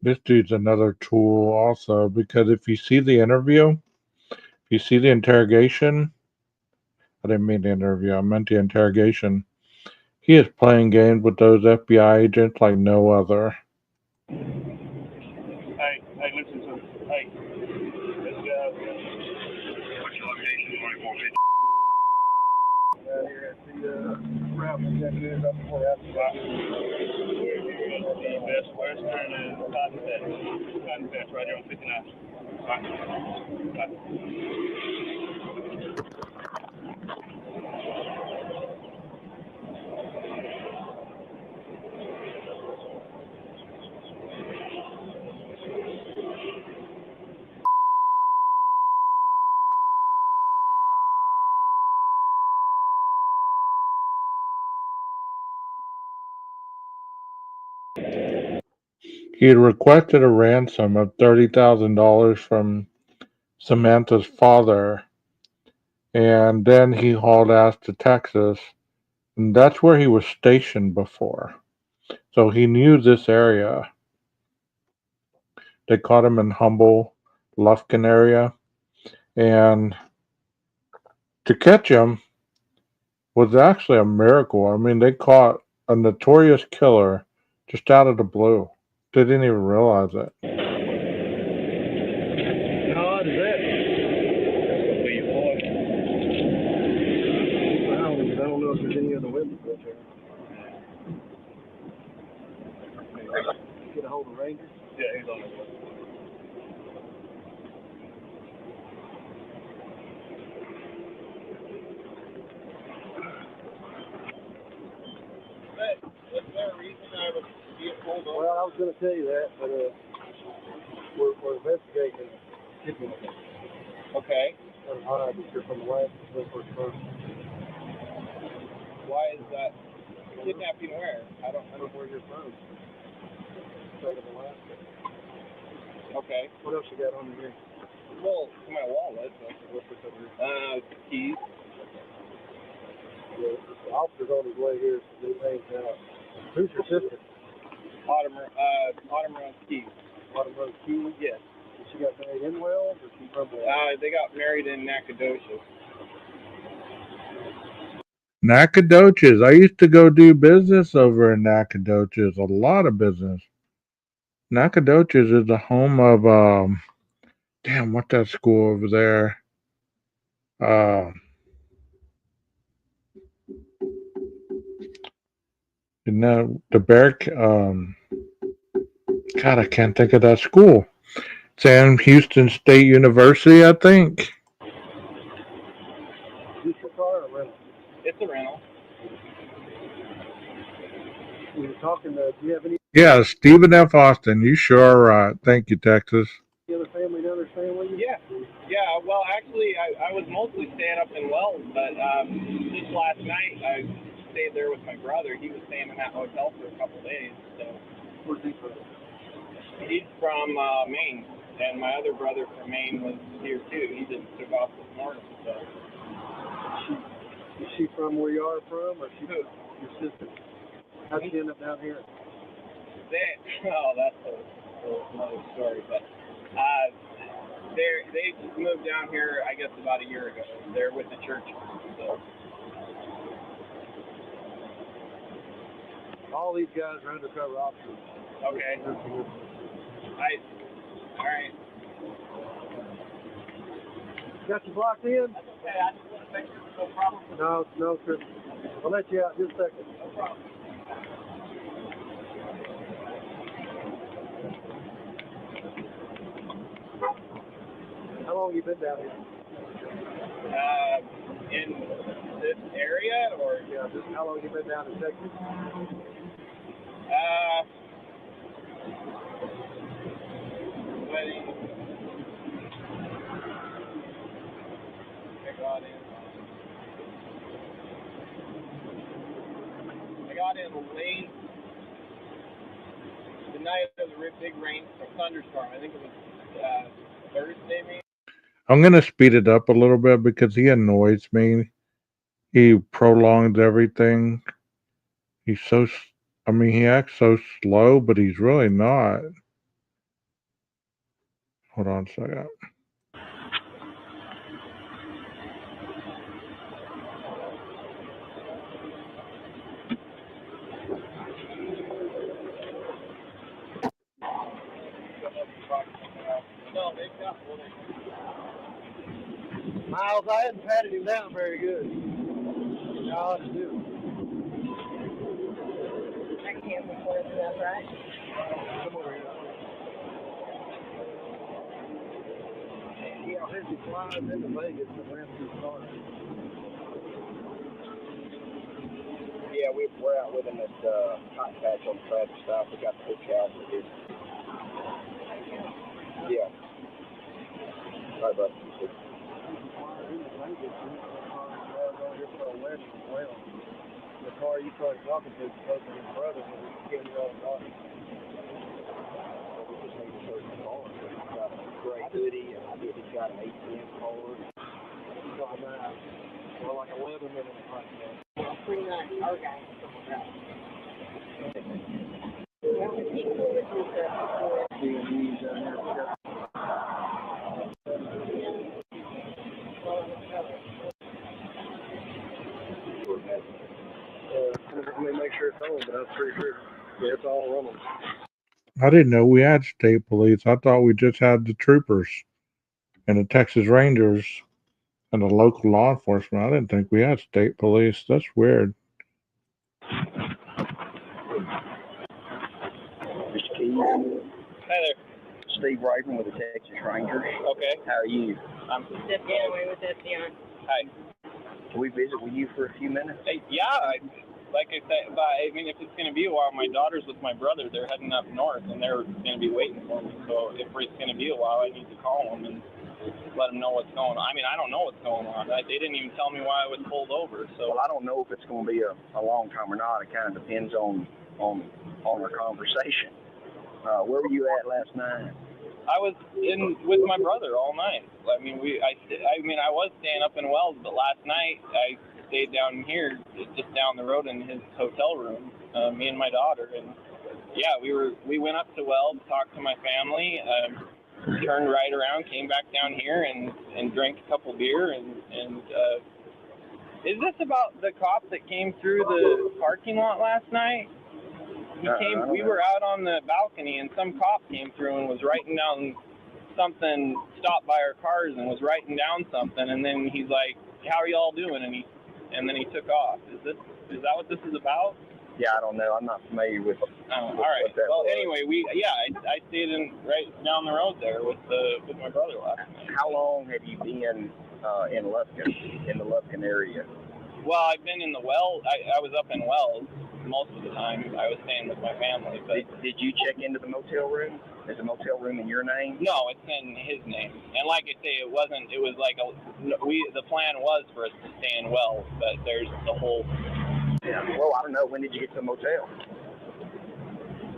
This dude's another tool also, because if you see the interview, if you see the interrogation, I didn't mean the interview, I meant the interrogation. He is playing games with those FBI agents like no other. Hey, listen to this. Hey, this guy. What's your location? 2450. Here at the route executive up before that. The Best Western and Cotton Fest right here on 59. Bye. He had requested a ransom of $30,000 from Samantha's father, and then he hauled ass to Texas, and that's where he was stationed before. So he knew this area. They caught him in Humble, Lufkin area, and to catch him was actually a miracle. I mean, they caught a notorious killer just out of the blue. They didn't even realize it. How odd is that? I don't know if there's any other weapons out there. Get a hold of Rangers? Yeah, he's on his way. Is there a reason I would be pulled over? Well, I was going to tell you that, but we're investigating kidnapping. Okay. Kind of odd that you're from the last first. Why is that? Kidnapping where? I don't know where you're from. State of Alaska. Okay. What else you got on you here? Well, my wallet. What's this over here? Keys. The officer's on his way here to do things out. Who's your sister? Autumn Rose Key. Autumn Rose Key? Yes. She got married in Wells, or she from Wells? They got married in Nacogdoches. Nacogdoches. I used to go do business over in Nacogdoches, a lot of business. Nacogdoches is the home of, damn, what's that school over there? You know, the Bear, God, I can't think of that school. Sam Houston State University, I think. Is this your car or rental? It's a rental. You were talking to, do you have any Yeah, Stephen F. Austin. You sure are right. Thank you, Texas. other family down there staying with you? Yeah. Yeah, well, actually, I was mostly staying up in Wells, but just last night I stayed there with my brother. He was staying in that hotel for a couple days. So. Where's he from? He's from Maine, and my other brother from Maine was here too. He just took off this morning. So. Is she from where you are from, or she your sister? How'd she end up down here? That's another story. But they moved down here, I guess, about a year ago. They're with the church. So. All these guys are undercover officers. Okay. All right. Got you blocked in? Okay, I just want to make sure there's no problem. No, sir. I'll let you out in just a second. No problem. How long you been down here? In this area, or? Yeah, just how long you been down in Texas? I got in late the night of the big rain, or thunderstorm. I think it was Thursday, maybe. I'm going to speed it up a little bit because he annoys me. He prolongs everything. He acts so slow, but he's really not. Hold on a second. Miles, I hadn't patted him down very good. I ought to do. I can't record that, right? Come over here. Yeah, here's his flies into Vegas and ran through the car. Yeah, we're out with him at Cotton Patch on the traffic stop. We got the big cow with his. Yeah. All right, bud. The car you started talking to is supposed to be his brother, but we can't get all the car. We just need to search the car. He's got a gray hoodie, and I think he's got an ATM card. Well, like a Leatherman in the front end. Pretty nice. Our guy. Let me make sure it's on, but I'm pretty sure. Yeah, it's all running. I didn't know we had state police. I thought we just had the troopers and the Texas Rangers and the local law enforcement. I didn't think we had state police. That's weird. Mr. Keys. Hi there. Steve Raven with the Texas Rangers. Okay. How are you? I'm Step Ganaway with Defion. Hi. Can we visit with you for a few minutes? Hey, yeah, like I said, but I mean, if it's going to be a while, my daughter's with my brother. They're heading up north, and they're going to be waiting for me. So if it's going to be a while, I need to call them and let them know what's going on. I mean, I don't know what's going on. They didn't even tell me why I was pulled over. So Well, I don't know if it's going to be a long time or not. It kind of depends on our conversation. Where were you at last night? I was in with my brother all night. I mean, I was staying up in Wells, but last night stayed down here, just down the road in his hotel room, me and my daughter. And yeah, we went up to Wells, talked to my family, turned right around, came back down here and drank a couple beer. And is this about the cop that came through the parking lot last night? We were out on the balcony, and some cop came through and was writing down something, stopped by our cars and was writing down something, and then he's like, "How are y'all doing?" And then he took off. Is that what this is about? Yeah, I don't know. I'm not familiar with. All right. Well, anyway, I stayed right down the road there with my brother last night. How long have you been in the Lufkin area? Well, I've been in the Wells. I was up in Wells most of the time. I was staying with my family. But did you check into the motel room? Is the motel room in your name? No, it's in his name. And like I say, it wasn't. It was like the plan was for us to stay in Wells, but there's the whole. Yeah. Well, I don't know. When did you get to the motel?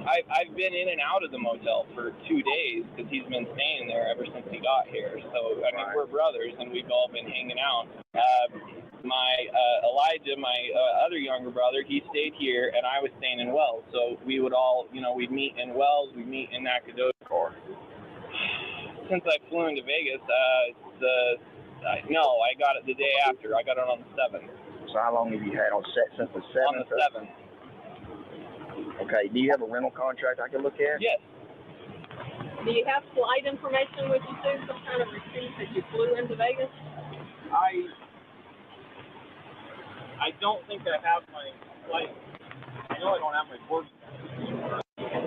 I've been in and out of the motel for 2 days because he's been staying there ever since he got here. So, I mean, we're brothers, and we've all been hanging out. Elijah, my other younger brother, he stayed here, and I was staying in Wells. So we would all, we'd meet in Wells, we'd meet in Nacogdoches. Since I flew into Vegas, no, I got it the day after. I got it on the 7th. So how long have you had on set since the 7th? On the 7th. Okay, do you have a rental contract I can look at? Yes. Do you have flight information with you too? Some kind of receipt that you flew into Vegas? I don't think I have my flight. I know I don't have my board.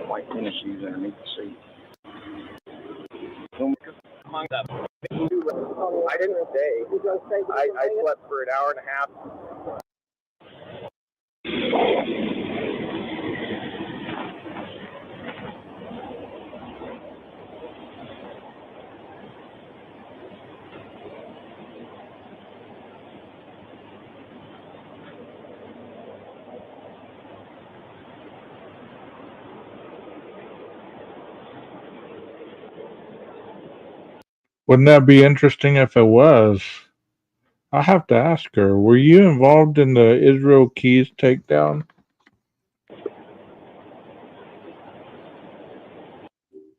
White tennis shoes underneath the seat. Among that. I didn't stay. I slept for an hour and a half. Wouldn't that be interesting if it was? I have to ask her, were you involved in the Israel Keys takedown?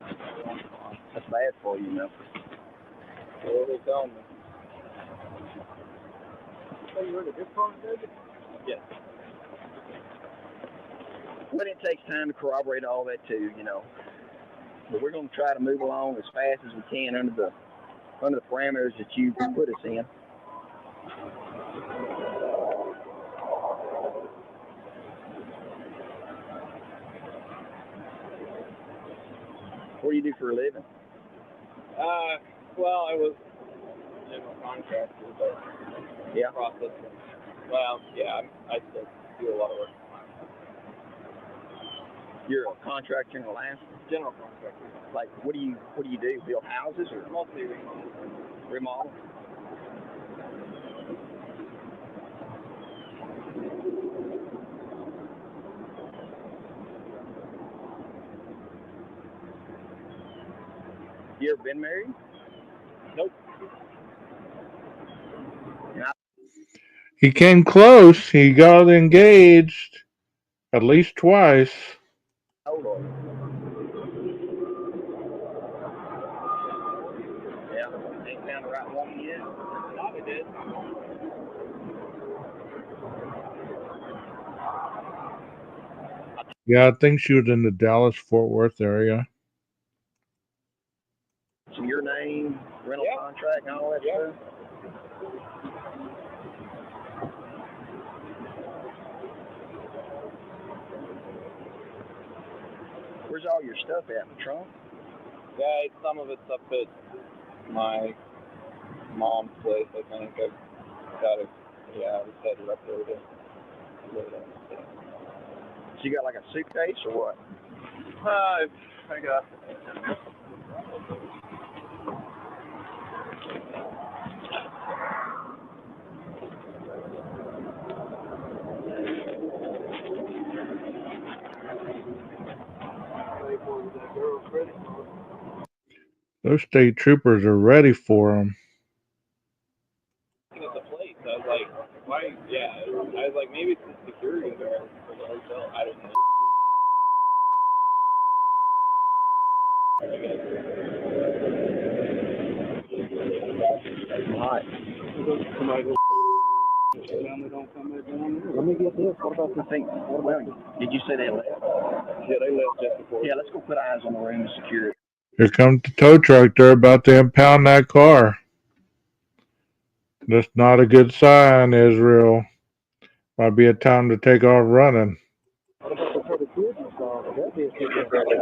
That's bad for you, man. What are they telling me? So you heard a good phone, David? Yes. But it takes time to corroborate all that too, But we're going to try to move along as fast as we can under the parameters that you put us in. What do you do for a living? Well, I was a general contractor, but yeah, process. Well, yeah, I still do a lot of work. You're a contractor in Alaska? General contractor. Like, what do you do? Build houses or mostly remodel? Remodel. You ever been married? Nope. He came close. He got engaged at least twice. Oh, Lord. Yeah, ain't found the right woman yet. Thought it did. Yeah, I think she was in the Dallas-Fort Worth area. So your name, rental contract, and all that stuff? Where's all your stuff at? In the trunk? Yeah, some of it's up at my mom's place, I think. I've got it. Yeah, I was headed up there to load it. So you got like a suitcase or what? I got. Those state troopers are ready for him. At the place, I was like, why? Yeah, get the security guard for the hotel. I don't know. Hot. Somebody go. Let me get this. What about the thing? Well, did you say they left? Yeah, they left just before. Yeah, let's go put eyes on the room and secure it. Here comes the tow truck. They're about to impound that car. That's not a good sign, Israel. Might be a time to take off running. What about the cover kids and stuff? That'd be a good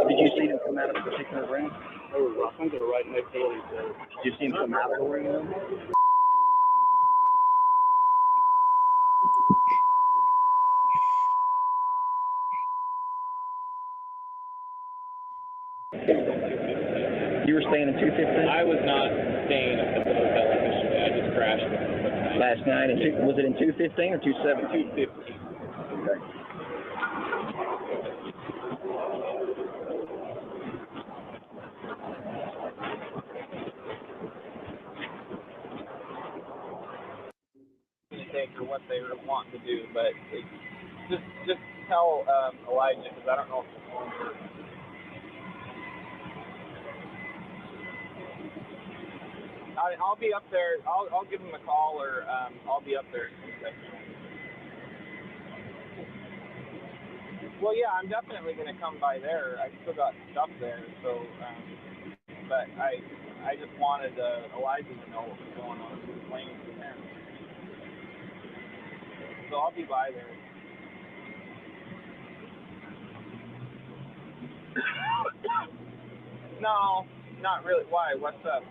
Did you see them come out of the particular room? I think they're right next door to each other. Did you see them come out of the room? You were staying in 215? I was not staying at the hotel initially. I just crashed Last night, was it in 215 or 217? 250. Okay. Or what they were wanting to do, but just tell Elijah, because I don't know if the phone works. I'll be up there. I'll give him a call, or I'll be up there. Well, yeah, I'm definitely gonna come by there. I still got stuff there, so. But I just wanted Elijah to know what was going on with the plane with him. So I'll be by there. No, not really. Why? What's up?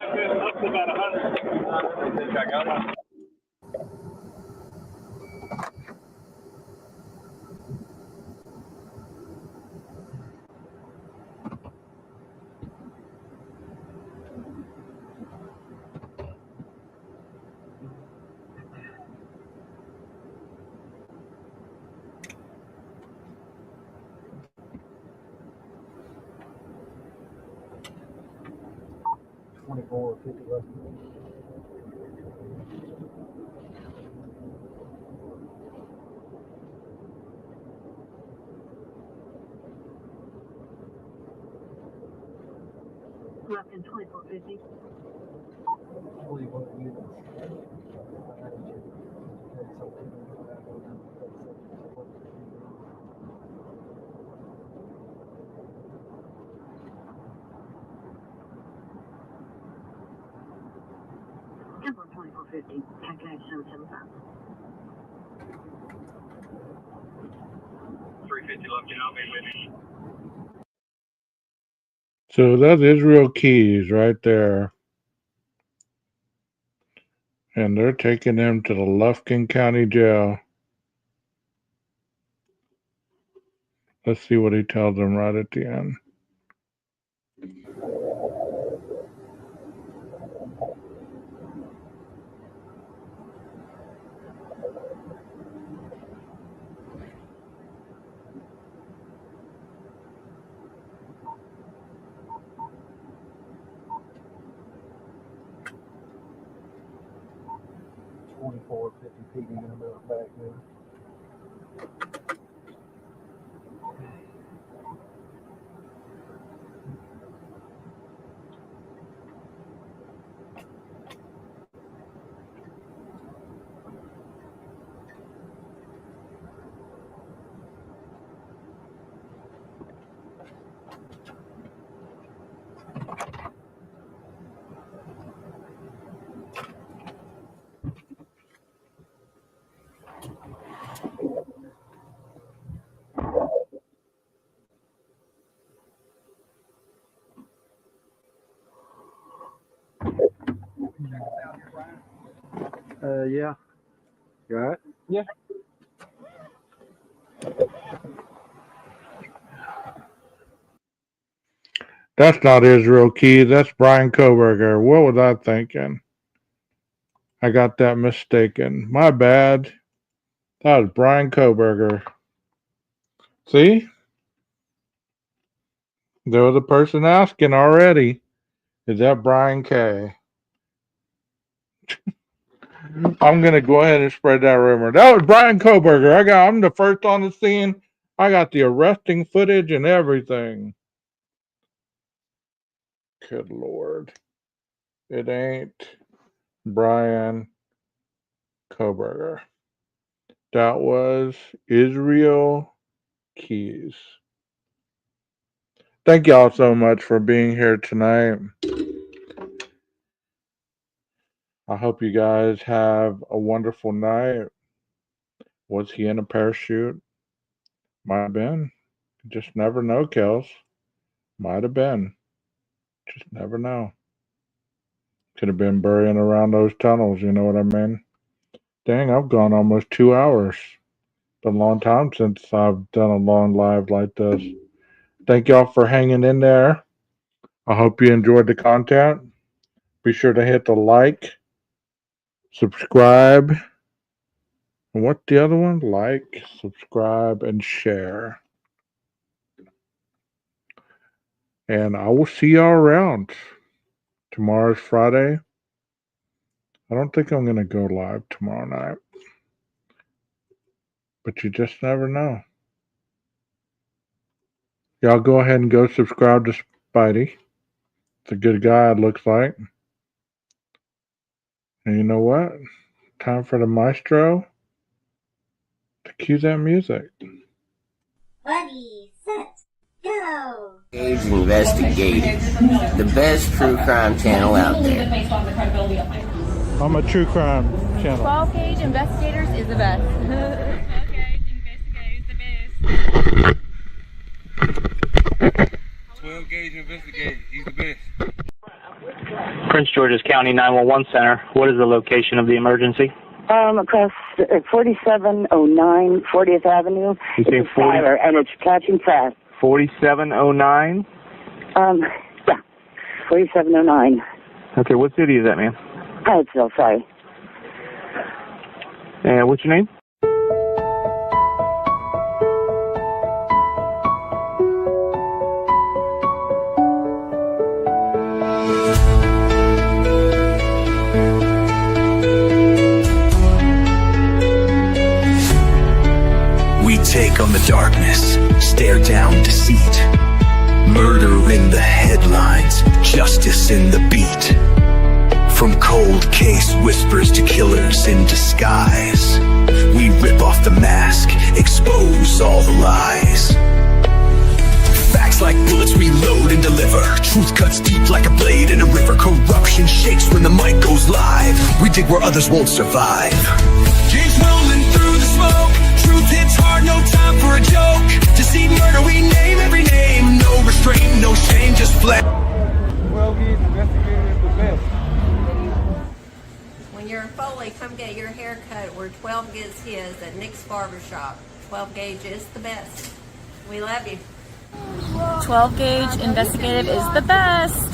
Up to about 100. I got one. Or 50 left. Left in 2450. Info 2450. Calculate 775. 350 left, and I'll be with you. So that's Israel Keys right there. And they're taking him to the Lufkin County Jail. Let's see what he tells them right at the end. Feet in the middle back there. Yeah. You all right? Yeah. That's not Israel Keys. That's Brian Koberger. What was I thinking? I got that mistaken. My bad. That was Brian Koberger. See? There was a person asking already. Is that Brian K? I'm gonna go ahead and spread that rumor. That was Brian Koberger. I'm the first on the scene. I got the arresting footage and everything. Good Lord. It ain't Brian Koberger. That was Israel Keys. Thank y'all so much for being here tonight. I hope you guys have a wonderful night. Was he in a parachute? Might have been. Just never know, Kels. Might have been. Just never know. Could have been burying around those tunnels, you know what I mean? Dang, I've gone almost 2 hours. Been a long time since I've done a long live like this. Thank y'all for hanging in there. I hope you enjoyed the content. Be sure to hit the like, subscribe, and what's the other one? Like, subscribe, and share. And I will see y'all around. Tomorrow's Friday. I don't think I'm going to go live tomorrow night. But you just never know. Y'all go ahead and go subscribe to Spidey. It's a good guy, it looks like. And you know what? Time for the maestro to cue that music. Ready, set, go! Age Investigating, the best true crime channel out there. I'm a true crime channel. 12 Gauge Investigators is the best. 12 Gauge Investigators, he's the best. Prince George's County 911 Center. What is the location of the emergency? Across 4709 40th Avenue. You say it's a fire, and it's catching fast. 4709? Yeah, 4709. Okay, what city is that, ma'am? Hyattsville, sorry. And what's your name? We take on the darkness, stare down deceit. Murder in the headlines, justice in the beat. From cold case whispers to killers in disguise, we rip off the mask, expose all the lies. Facts like bullets we load and deliver. Truth cuts deep like a blade in a river. Corruption shakes when the mic goes live. We dig where others won't survive. Keeps rolling through the smoke. Truth hits hard, no time for a joke. Deceit, murder, we name every name. No restraint, no shame, just flat. 12 Gauge Investigator is the best. When you're in Foley, come get your hair cut where 12 gets his at Nick's Barbershop. 12 Gauge is the best. We love you. 12 Gauge Investigative is the best.